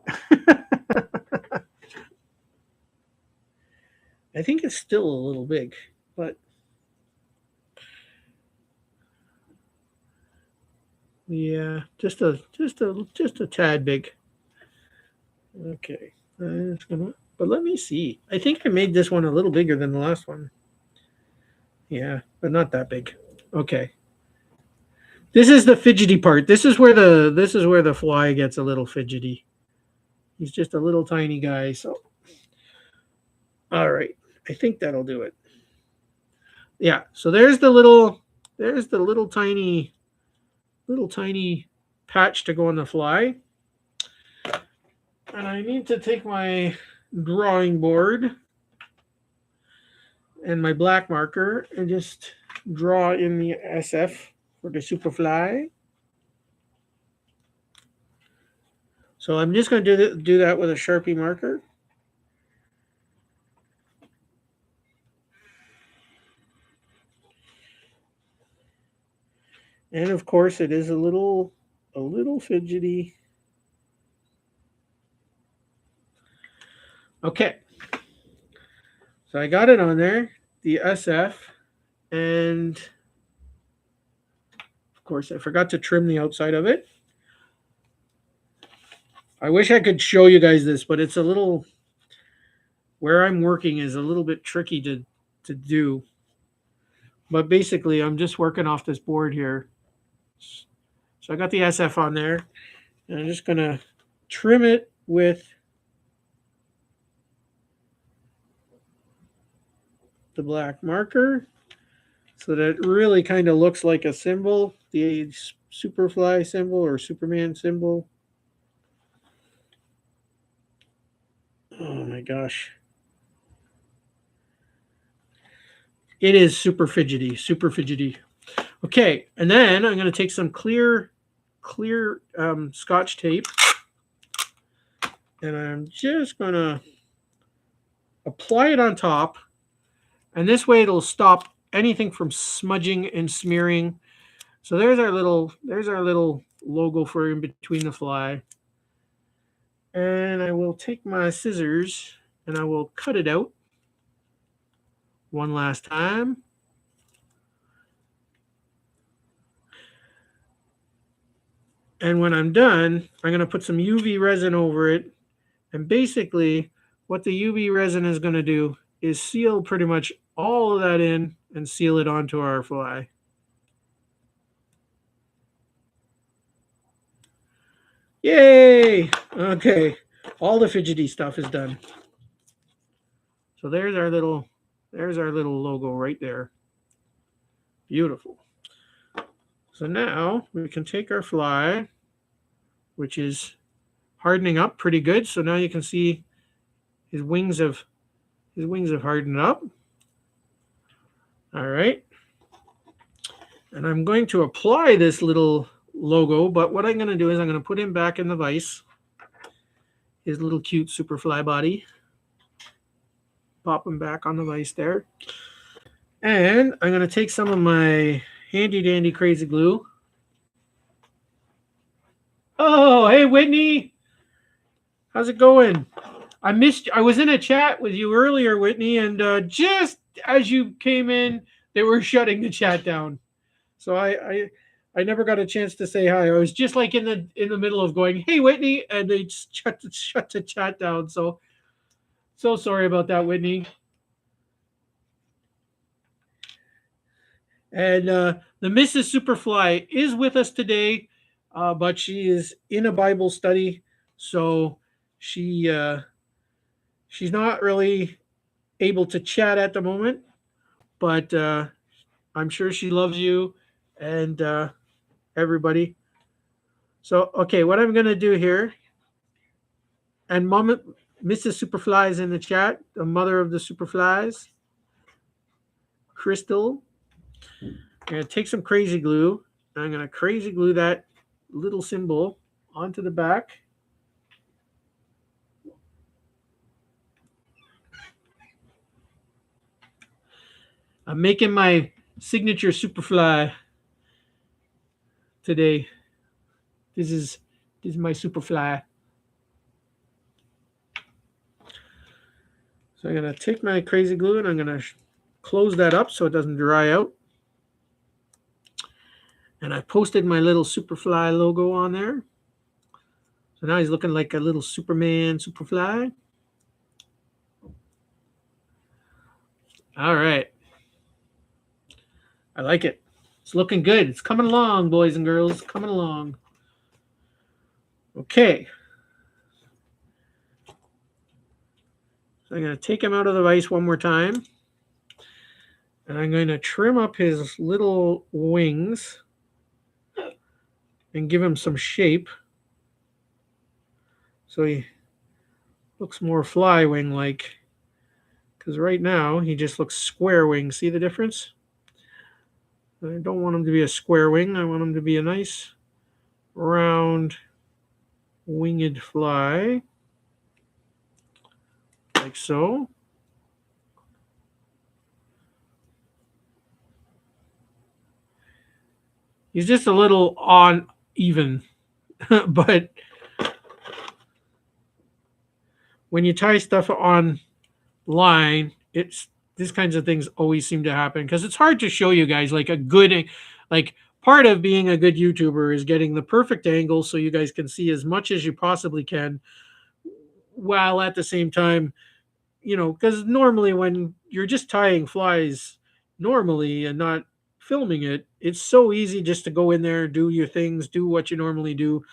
I think it's still a little big, but yeah, just a tad big. Okay, but let me see. I think I made this one a little bigger than the last one. Yeah, but not that big. Okay. This is the fidgety part. This is where the fly gets a little fidgety. He's just a little tiny guy. So, all right, I think that'll do it. Yeah. So there's the little tiny patch to go on the fly. And I need to take my drawing board and my black marker and just draw in the SF for the SUPERFLY. So I'm just going to do that with a Sharpie marker. And of course, it is a little fidgety. Okay. So I got it on there, the SF, and of course I forgot to trim the outside of it. I wish I could show you guys this, but it's a little, where I'm working is a little bit tricky to do. But basically, I'm just working off this board here. So I got the SF on there, and I'm just going to trim it with the black marker so that it really kind of looks like a symbol, the SUPERFLY symbol or Superman symbol. Oh my gosh. It is super fidgety, super fidgety. Okay, and then I'm going to take some clear Scotch tape, and I'm just going to apply it on top, and this way it'll stop anything from smudging and smearing. So there's our little logo for in between the fly. And I will take my scissors and I will cut it out one last time. And when I'm done, I'm going to put some UV resin over it. And basically, what the UV resin is going to do is seal pretty much all of that in and seal it onto our fly. Yay! Okay, all the fidgety stuff is done. So there's our little logo right there. Beautiful. So now we can take our fly, which is hardening up pretty good. So now you can see his wings have hardened up. All right. And I'm going to apply this little logo, but what I'm going to do is I'm going to put him back in the vise. His little cute Superfly body. Pop him back on the vise there. And I'm going to take some of my handy dandy crazy glue. Oh, hey Whitney. How's it going? I missed you. I was in a chat with you earlier, Whitney, and just as you came in, they were shutting the chat down. So I never got a chance to say hi. I was just like in the middle of going, "Hey Whitney," and they shut the chat down. So sorry about that, Whitney. And the Mrs. Superfly is with us today, but she is in a Bible study, so she's not really able to chat at the moment. But I'm sure she loves you and everybody. So okay, what I'm gonna do here, and Mrs. Superfly is in the chat, the mother of the Superflies, Crystal. I'm going to take some crazy glue. And I'm going to crazy glue that little symbol onto the back. I'm making my signature Superfly today. This is my Superfly. So I'm going to take my crazy glue and I'm going to close that up so it doesn't dry out. And I posted my little Superfly logo on there. So now he's looking like a little Superman Superfly. All right. I like it. It's looking good. It's coming along, boys and girls. Coming along. Okay. So I'm going to take him out of the vise one more time. And I'm going to trim up his little wings and give him some shape so he looks more fly wing like. Because right now he just looks square wing. See the difference? I don't want him to be a square wing. I want him to be a nice round winged fly. Like so. He's just a little uneven, but when you tie stuff on line, these kinds of things always seem to happen because it's hard to show you guys like a good, like part of being a good YouTuber is getting the perfect angle so you guys can see as much as you possibly can, while at the same time, because normally when you're just tying flies normally and not filming it, it's so easy just to go in there, do your things, do what you normally do.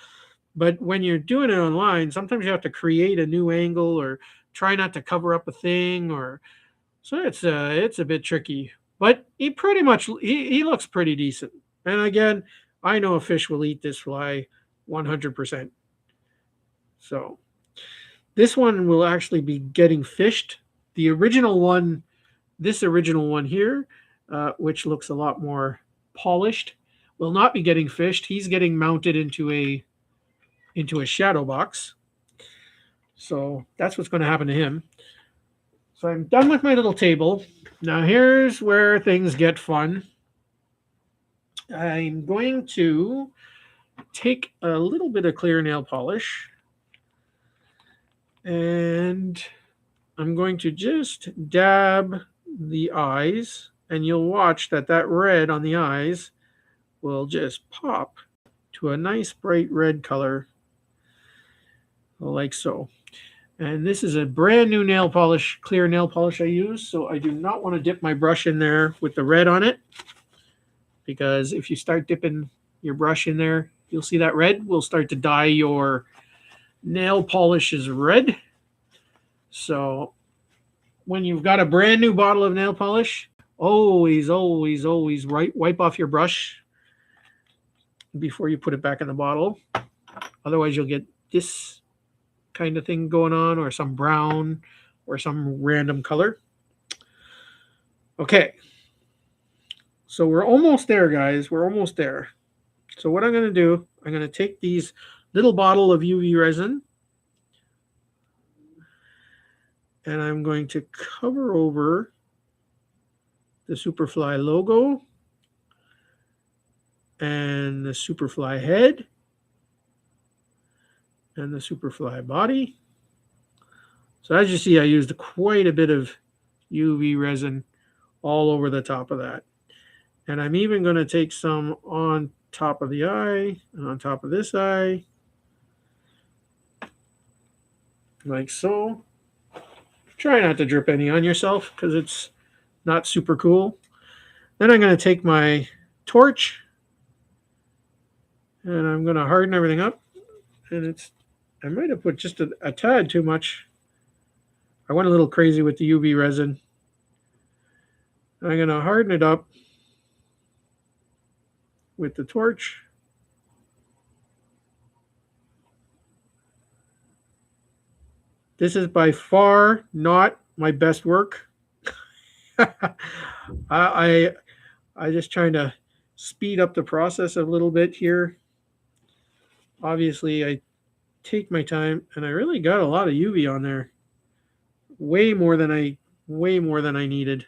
But when you're doing it online, sometimes you have to create a new angle or try not to cover up a thing, or so it's a bit tricky. But he pretty much he looks pretty decent. And again, I know a fish will eat this fly 100%. So this one will actually be getting fished. The original one, this original one here, which looks a lot more polished will not be getting fished. He's getting mounted into a shadow box. So that's what's going to happen to him. So I'm done with my little table. Now here's where things get fun. I'm going to take a little bit of clear nail polish and I'm going to just dab the eyes, and you'll watch that red on the eyes will just pop to a nice bright red color like so. And this is a brand new nail polish, clear nail polish I use, so I do not want to dip my brush in there with the red on it, because if you start dipping your brush in there, you'll see that red will start to dye your nail polishes red. So when you've got a brand new bottle of nail polish, always wipe off your brush before you put it back in the bottle. Otherwise you'll get this kind of thing going on, or some brown or some random color. Okay, so we're almost there, guys. We're almost there. So what I'm going to do, I'm going to take these little bottle of UV resin and I'm going to cover over the SUPERFLY logo and the SUPERFLY head and the SUPERFLY body. So as you see, I used quite a bit of UV resin all over the top of that. And I'm even going to take some on top of the eye and on top of this eye, like so. Try not to drip any on yourself because it's not super cool. Then I'm going to take my torch and I'm going to harden everything up. And I might have put just a tad too much. I went a little crazy with the UV resin. I'm going to harden it up with the torch. This is by far not my best work. I just trying to speed up the process a little bit here. Obviously, I take my time, and I really got a lot of UV on there. Way more than I needed.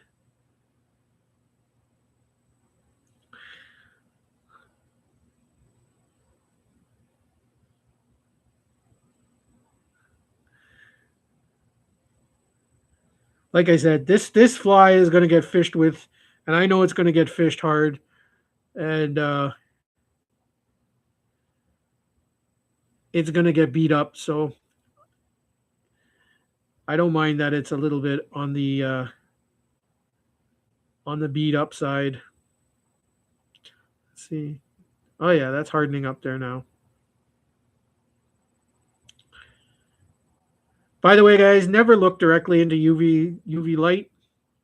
Like I said, this fly is going to get fished with, and I know it's going to get fished hard, and it's going to get beat up. So I don't mind that it's a little bit on the beat up side. Let's see. Oh yeah, that's hardening up there now. By the way, guys, never look directly into UV light,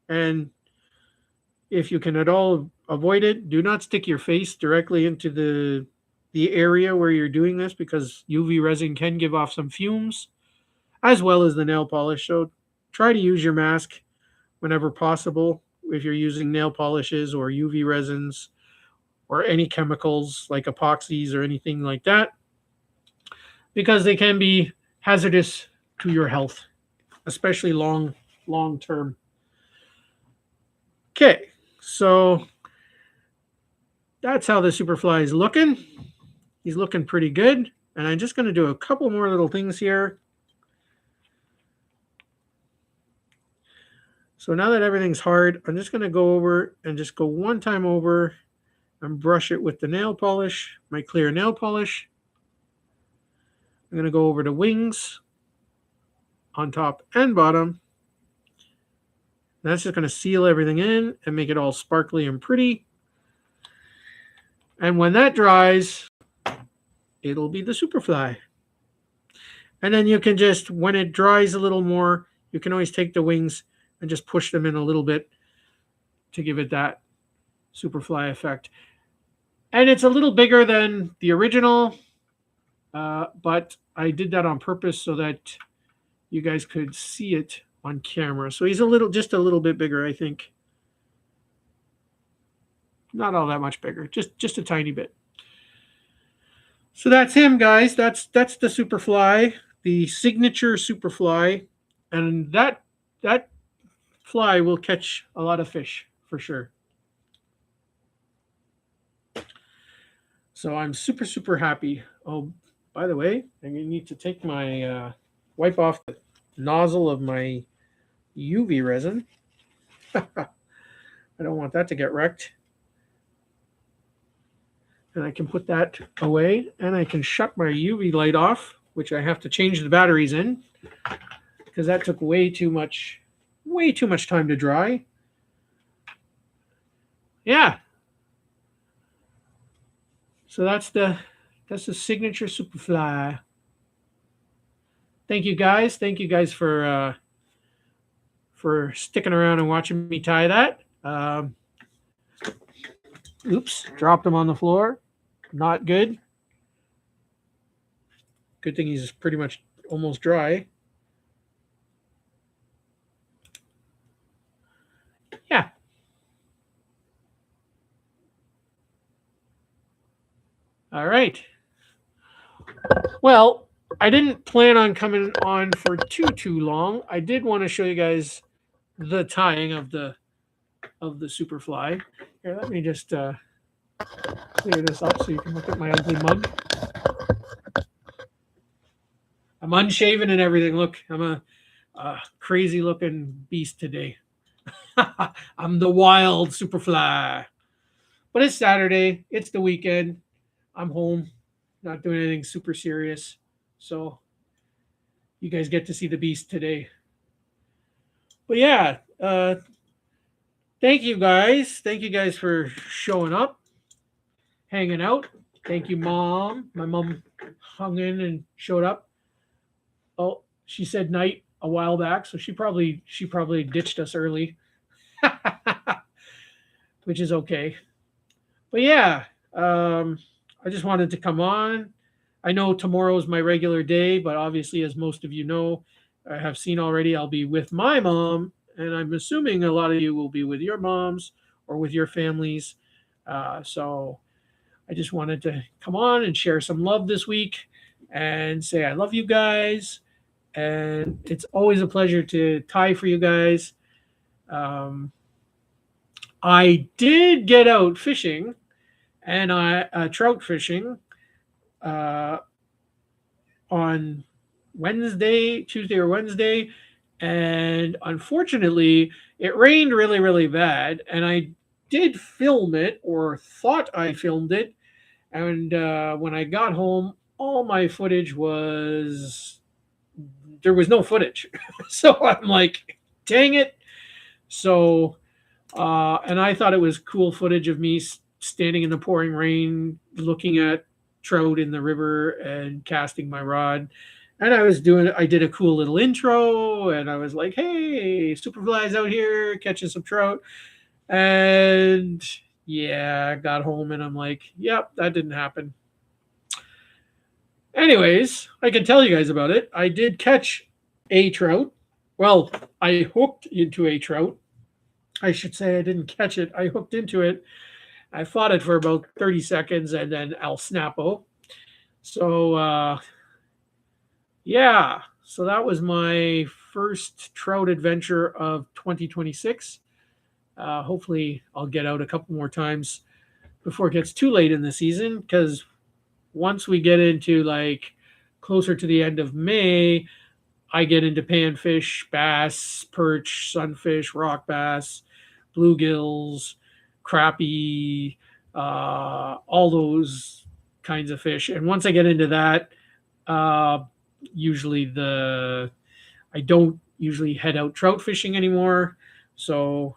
and if you can at all avoid it, do not stick your face directly into the area where you're doing this, because UV resin can give off some fumes, as well as the nail polish. So try to use your mask whenever possible if you're using nail polishes or UV resins or any chemicals like epoxies or anything like that, because they can be hazardous to your health, especially long term. Okay, so that's how the SUPERFLY is looking. He's looking pretty good. And I'm just going to do a couple more little things here. So now that everything's hard, I'm just going to go over and just go one time over and brush it with the nail polish, my clear nail polish. I'm going to go over the wings on top and bottom. That's just going to seal everything in and make it all sparkly and pretty. And when that dries, it'll be the SUPERFLY. And then you can just, when it dries a little more, you can always take the wings and just push them in a little bit to give it that SUPERFLY effect. And it's a little bigger than the original, but I did that on purpose so that you guys could see it on camera. So he's just a little bit bigger, I think. not all that much bigger, just a tiny bit. So that's him, guys. That's the Superfly, the signature Superfly, and that fly will catch a lot of fish for sure. So I'm super happy. Oh, by the way, I need to take my wipe off the nozzle of my UV resin. I don't want that to get wrecked. And I can put that away, and I can shut my UV light off, which I have to change the batteries in because that took way too much time to dry. Yeah. So that's the signature Superfly. Thank you guys. Thank you guys for sticking around and watching me tie that. Oops, dropped him on the floor. Not good. Good thing he's pretty much almost dry. Yeah. All right. Well, I didn't plan on coming on for too long. I did want to show you guys the tying of the Superfly. Here, let me just clear this up so you can look at my ugly mug. I'm unshaven and everything. Look, I'm a crazy looking beast today. I'm the wild Superfly. But it's Saturday. It's the weekend. I'm home, not doing anything super serious. So you guys get to see the beast today. But yeah, thank you guys. Thank you guys for showing up, hanging out. Thank you, Mom. My mom hung in and showed up. Oh, she said night a while back, so she probably ditched us early, which is okay. But yeah, I just wanted to come on. I know tomorrow is my regular day, but obviously, as most of you know, I have seen already, I'll be with my mom, and I'm assuming a lot of you will be with your moms or with your families. So I just wanted to come on and share some love this week and say I love you guys. And it's always a pleasure to tie for you guys. I did get out fishing and I trout fishing on Tuesday or Wednesday, and unfortunately, it rained really bad, and I did film it or thought I filmed it, and when I got home, all my footage there was no footage, so I'm like, dang it. So, and I thought it was cool footage of me standing in the pouring rain, looking at trout in the river and casting my rod. And I did a cool little intro, and I was like, hey, Superfly's out here catching some trout. And yeah, I got home and I'm like, yep, that didn't happen. Anyways, I can tell you guys about it. I did catch a trout. Well, I hooked into a trout. I should say I didn't catch it. I hooked into it. I fought it for about 30 seconds and then El Snapo. So, yeah. So that was my first trout adventure of 2026. Hopefully, I'll get out a couple more times before it gets too late in the season, because once we get into like closer to the end of May, I get into panfish, bass, perch, sunfish, rock bass, bluegills, crappie, all those kinds of fish. And once I get into that, usually I don't usually head out trout fishing anymore. So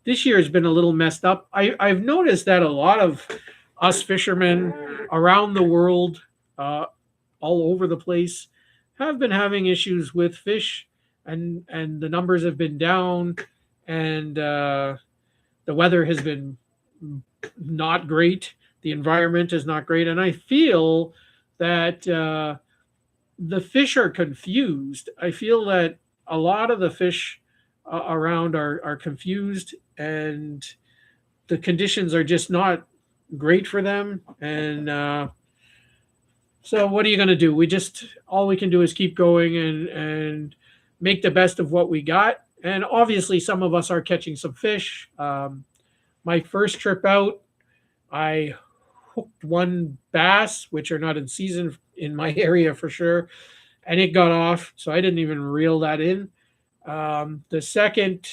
this year has been a little messed up. I've noticed that a lot of us fishermen around the world, all over the place, have been having issues with fish, and the numbers have been down, and the weather has been not great. The environment is not great, and I feel that the fish are confused. I feel that a lot of the fish around are confused, and the conditions are just not great for them. And so what are you going to do? All we can do is keep going and make the best of what we got. And obviously, some of us are catching some fish. My first trip out, I hooked one bass, which are not in season in my area for sure, and it got off, so I didn't even reel that in. The second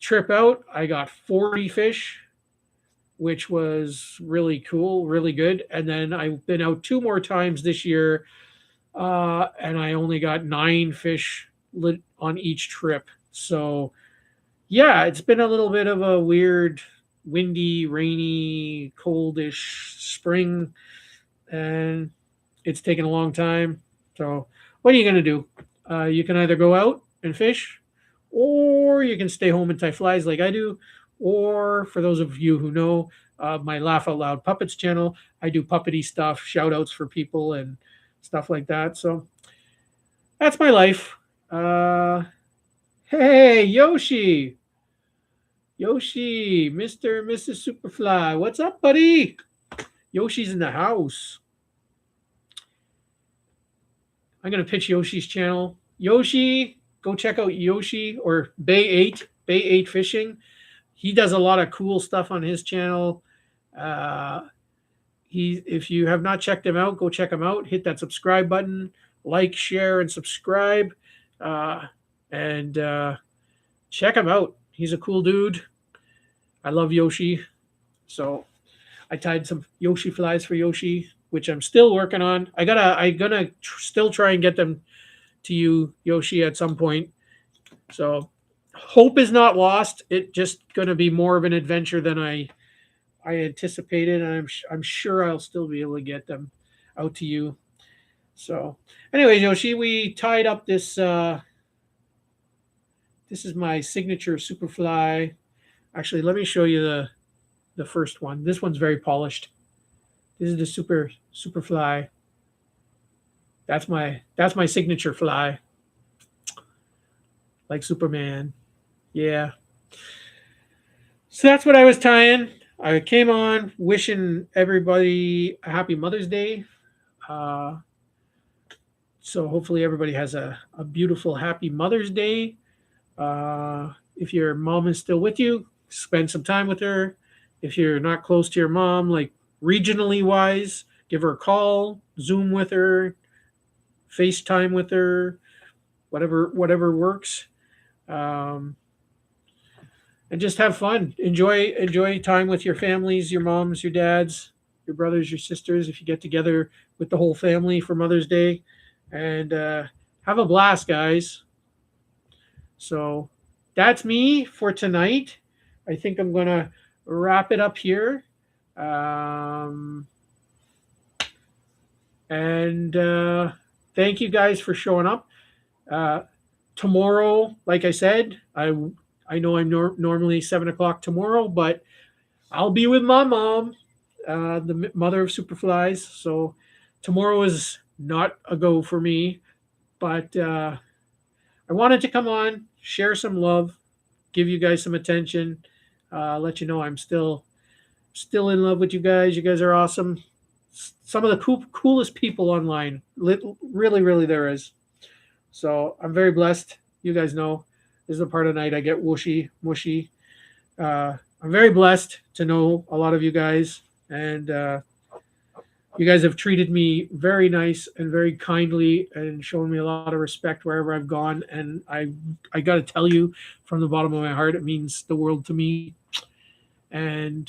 trip out, I got 40 fish, which was really cool, really good. And then I've been out 2 more times this year, and I only got 9 fish on each trip. So, yeah, it's been a little bit of a weird, windy, rainy, coldish spring, and it's taken a long time. So, what are you going to do? You can either go out and fish, or you can stay home and tie flies like I do. Or for those of you who know my Laugh Out Loud Puppets channel, I do puppety stuff, shout outs for people, and stuff like that. So, that's my life. Hey, Yoshi. Yoshi, Mr. and Mrs. Superfly. What's up, buddy? Yoshi's in the house. I'm going to pitch Yoshi's channel. Yoshi, go check out Yoshi or Bay 8 Fishing. He does a lot of cool stuff on his channel. If you have not checked him out, go check him out. Hit that subscribe button, like, share, and subscribe. And check him out. He's a cool dude. I love Yoshi. So I tied some Yoshi flies for Yoshi, which I'm still working on. I'm gonna still try and get them to you, Yoshi, at some point. So hope is not lost. It's just gonna be more of an adventure than I anticipated, and I'm sure I'll still be able to get them out to you. So, anyway, Yoshi, we tied up this. This is my signature Superfly. Actually, let me show you the first one. This one's very polished. This is the Superfly. That's my signature fly. Like Superman. Yeah. So that's what I was tying. I came on wishing everybody a happy Mother's Day. So hopefully everybody has a beautiful, happy Mother's Day. If your mom is still with you, spend some time with her. If you're not close to your mom, like regionally wise, give her a call, Zoom with her, FaceTime with her, whatever works. And just have fun. Enjoy time with your families, your moms, your dads, your brothers, your sisters, if you get together with the whole family for Mother's Day. And have a blast, guys. So that's me for tonight. I think I'm going to wrap it up here. And thank you guys for showing up. Tomorrow, like I said, I know I'm normally 7 o'clock tomorrow, but I'll be with my mom, the mother of Superflies. So tomorrow is not a go for me, but I wanted to come on, share some love, give you guys some attention, let you know I'm still in love with you guys. You guys are awesome. Some of the coolest people online, really there is. So I'm very blessed. You guys know this is the part of the night I get mushy. I'm very blessed to know a lot of you guys, and you guys have treated me very nice and very kindly and shown me a lot of respect wherever I've gone. And I got to tell you from the bottom of my heart, it means the world to me. And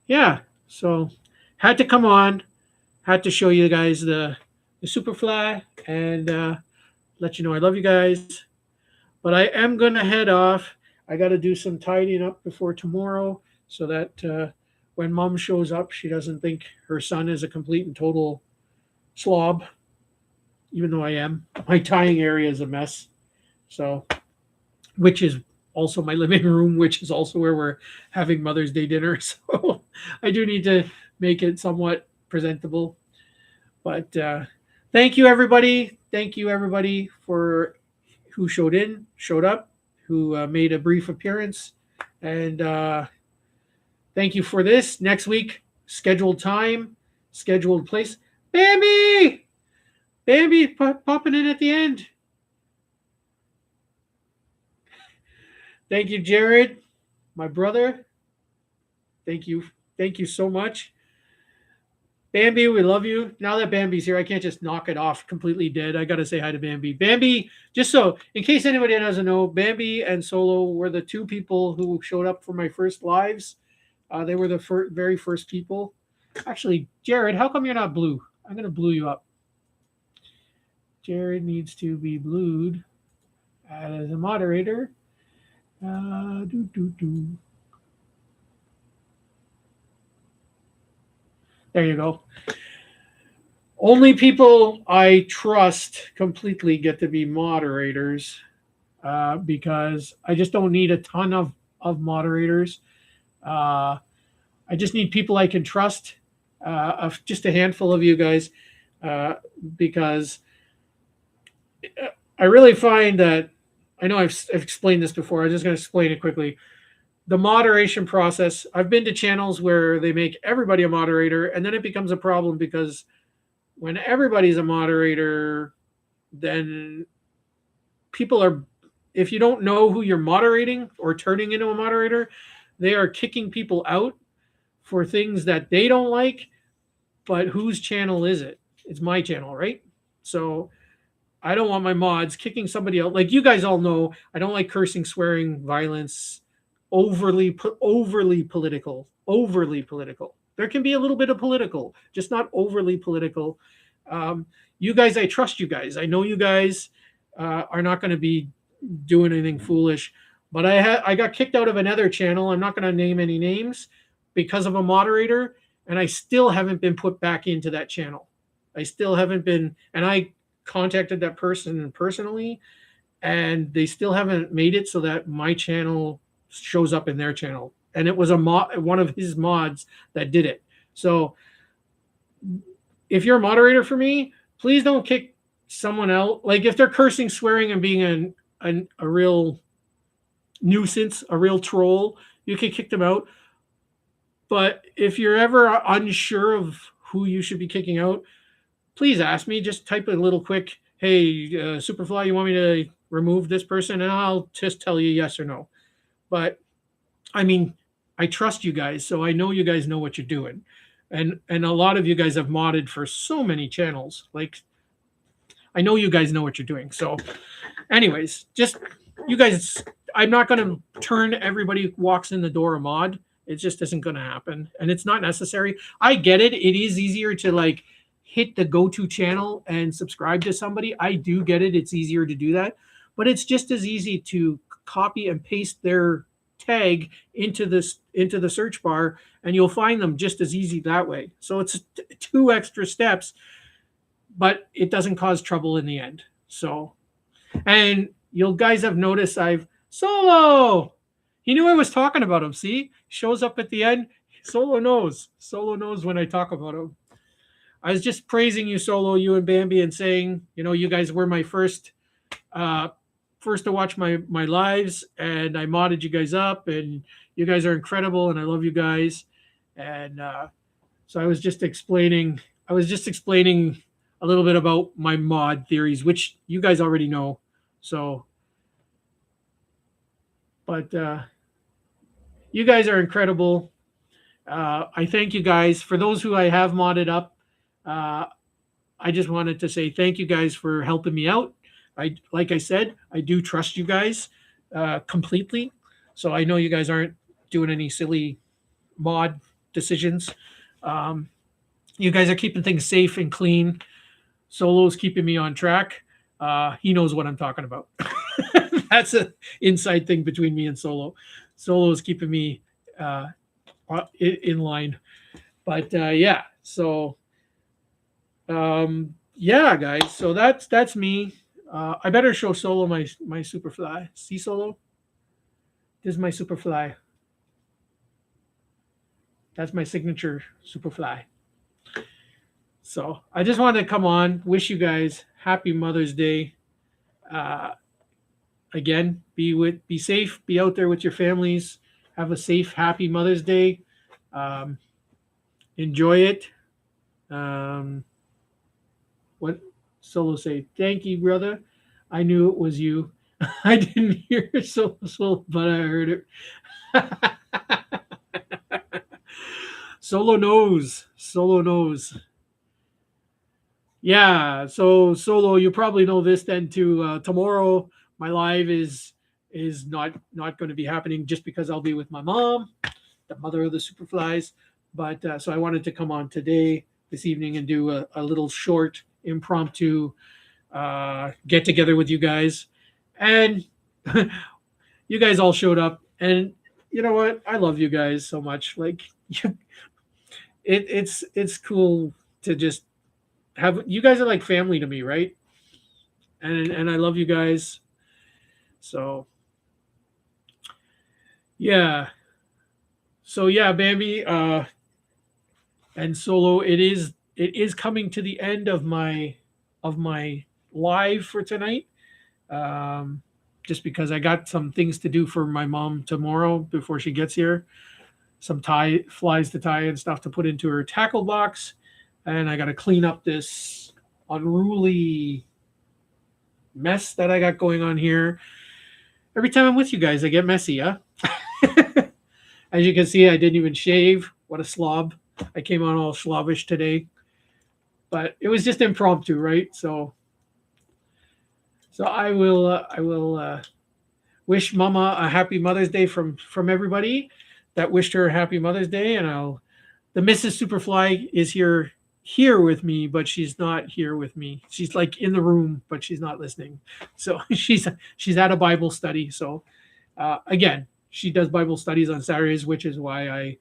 yeah, so had to come on, had to show you guys the Superfly and let you know I love you guys. But I am going to head off. I got to do some tidying up before tomorrow so that when mom shows up, she doesn't think her son is a complete and total slob, even though I am. My tying area is a mess. So, which is also my living room, which is also where we're having Mother's Day dinner. So I do need to make it somewhat presentable. But thank you, everybody. Thank you, everybody, for who showed up, who made a brief appearance. And Thank you for this. Next week, scheduled time, scheduled place. Bambi! Bambi popping in at the end. Thank you, Jared, my brother. Thank you. Thank you so much. Bambi, we love you. Now that Bambi's here, I can't just knock it off completely dead. I got to say hi to Bambi. Bambi, just so, in case anybody doesn't know, Bambi and Solo were the two people who showed up for my first lives. They were the very first people. Actually, Jared, how come you're not blue? I'm going to blue you up. Jared needs to be blued as a moderator. There you go. Only people I trust completely get to be moderators because I just don't need a ton of moderators. I just need people I can trust, just a handful of you guys, because I really find that, I know I've explained this before, I'm just going to explain it quickly. The moderation process, I've been to channels where they make everybody a moderator, and then it becomes a problem because when everybody's a moderator, then people are, if you don't know who you're moderating or turning into a moderator, they are kicking people out for things that they don't like. But whose channel is it? It's my channel, right? So I don't want my mods kicking somebody out. Like you guys all know, I don't like cursing, swearing, violence, overly political. There can be a little bit of political, just not overly political. You guys, I trust you guys. I know you guys are not going to be doing anything foolish. But I got kicked out of another channel. I'm not going to name any names because of a moderator, and I still haven't been put back into that channel. I still haven't been, and I contacted that person personally, and they still haven't made it so that my channel shows up in their channel. And it was one of his mods that did it. So if you're a moderator for me, please don't kick someone out. Like if they're cursing, swearing, and being a real nuisance, a real troll, you can kick them out. But if you're ever unsure of who you should be kicking out, please ask me. Just type a little quick, hey, Superfly, you want me to remove this person? And I'll just tell you yes or no. But I mean, I trust you guys, so I know you guys know what you're doing. And a lot of you guys have modded for so many channels. Like, I know you guys know what you're doing. So anyways, just you guys, I'm not going to turn everybody who walks in the door a mod. It just isn't going to happen. And it's not necessary. I get it. It is easier to like hit the go-to channel and subscribe to somebody. I do get it. It's easier to do that. But it's just as easy to copy and paste their tag into the search bar, and you'll find them just as easy that way. So it's 2 extra steps, but it doesn't cause trouble in the end. So, and you guys have noticed I've Solo. He knew I was talking about him. See, shows up at the end. Solo knows. Solo knows when I talk about him. I was just praising you, Solo, you and Bambi, and saying, you know, you guys were my first to watch my lives, and I modded you guys up, and you guys are incredible, and I love you guys. And so I was just explaining a little bit about my mod theories, which you guys already know. So, but you guys are incredible. I thank you guys. For those who I have modded up, I just wanted to say thank you guys for helping me out. Like I said, I do trust you guys completely. So I know you guys aren't doing any silly mod decisions. You guys are keeping things safe and clean. Solo's keeping me on track. He knows what I'm talking about. That's an inside thing between me and Solo. Solo is keeping me in line. But yeah, so yeah, guys. So that's me. I better show Solo my Superfly. See, Solo? This is my Superfly. That's my signature Superfly. So I just wanted to come on, wish you guys happy Mother's Day. Again, be safe, be out there with your families. Have a safe, happy Mother's Day. Enjoy it. What Solo say? Thank you, brother. I knew it was you. I didn't hear it so, but I heard it. Solo knows. Solo knows. Yeah. So Solo, you probably know this then too. Tomorrow, my live is not going to be happening just because I'll be with my mom, the mother of the Superflies. But so I wanted to come on today, this evening, and do a little short impromptu get together with you guys. And you guys all showed up. And you know what? I love you guys so much. Like, it's cool to just have you guys are like family to me, right? And I love you guys. So yeah. So yeah, Bambi, and Solo, it is coming to the end of my live for tonight. Um, just because I got some things to do for my mom tomorrow before she gets here. Some tie flies to tie and stuff to put into her tackle box, and I got to clean up this unruly mess that I got going on here. Every time I'm with you guys, I get messy, huh? As you can see, I didn't even shave. What a slob. I came on all slobbish today. But it was just impromptu, right? So I will wish Mama a happy Mother's Day from everybody that wished her a happy Mother's Day. And the Mrs. Superfly is here with me, but she's not here with me. She's like in the room, but she's not listening. So she's at a Bible study. So again, she does Bible studies on Saturdays, which is why I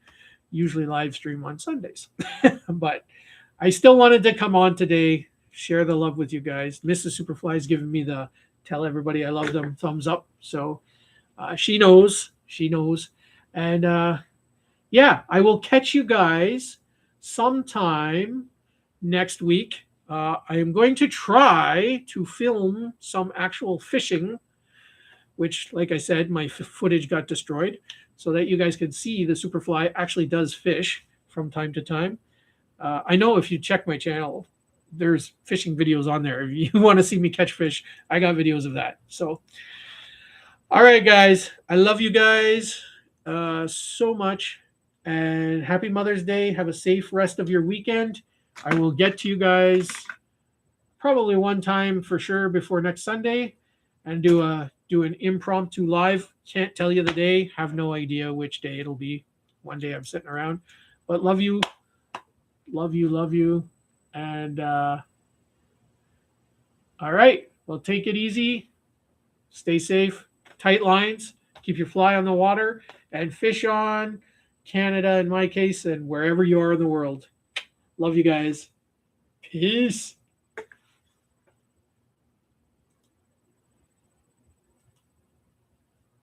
usually live stream on Sundays. But I still wanted to come on today, share the love with you guys. Mrs. Superfly has given me the tell everybody I love them thumbs up. So she knows. She knows. And yeah, I will catch you guys sometime next week. I am going to try to film some actual fishing, which, like I said, my footage got destroyed, so that you guys can see the Superfly actually does fish from time to time. I know if you check my channel, there's fishing videos on there. If you want to see me catch fish, I got videos of that. So, all right, guys, I love you guys so much, and happy Mother's Day. Have a safe rest of your weekend. I will get to you guys probably one time for sure before next Sunday, and do an impromptu live. Can't tell you the day. Have no idea which day it'll be. One day I'm sitting around, but love you, love you, love you, and all right. Well, take it easy. Stay safe. Tight lines. Keep your fly on the water and fish on Canada in my case, and wherever you are in the world. Love you guys. Peace.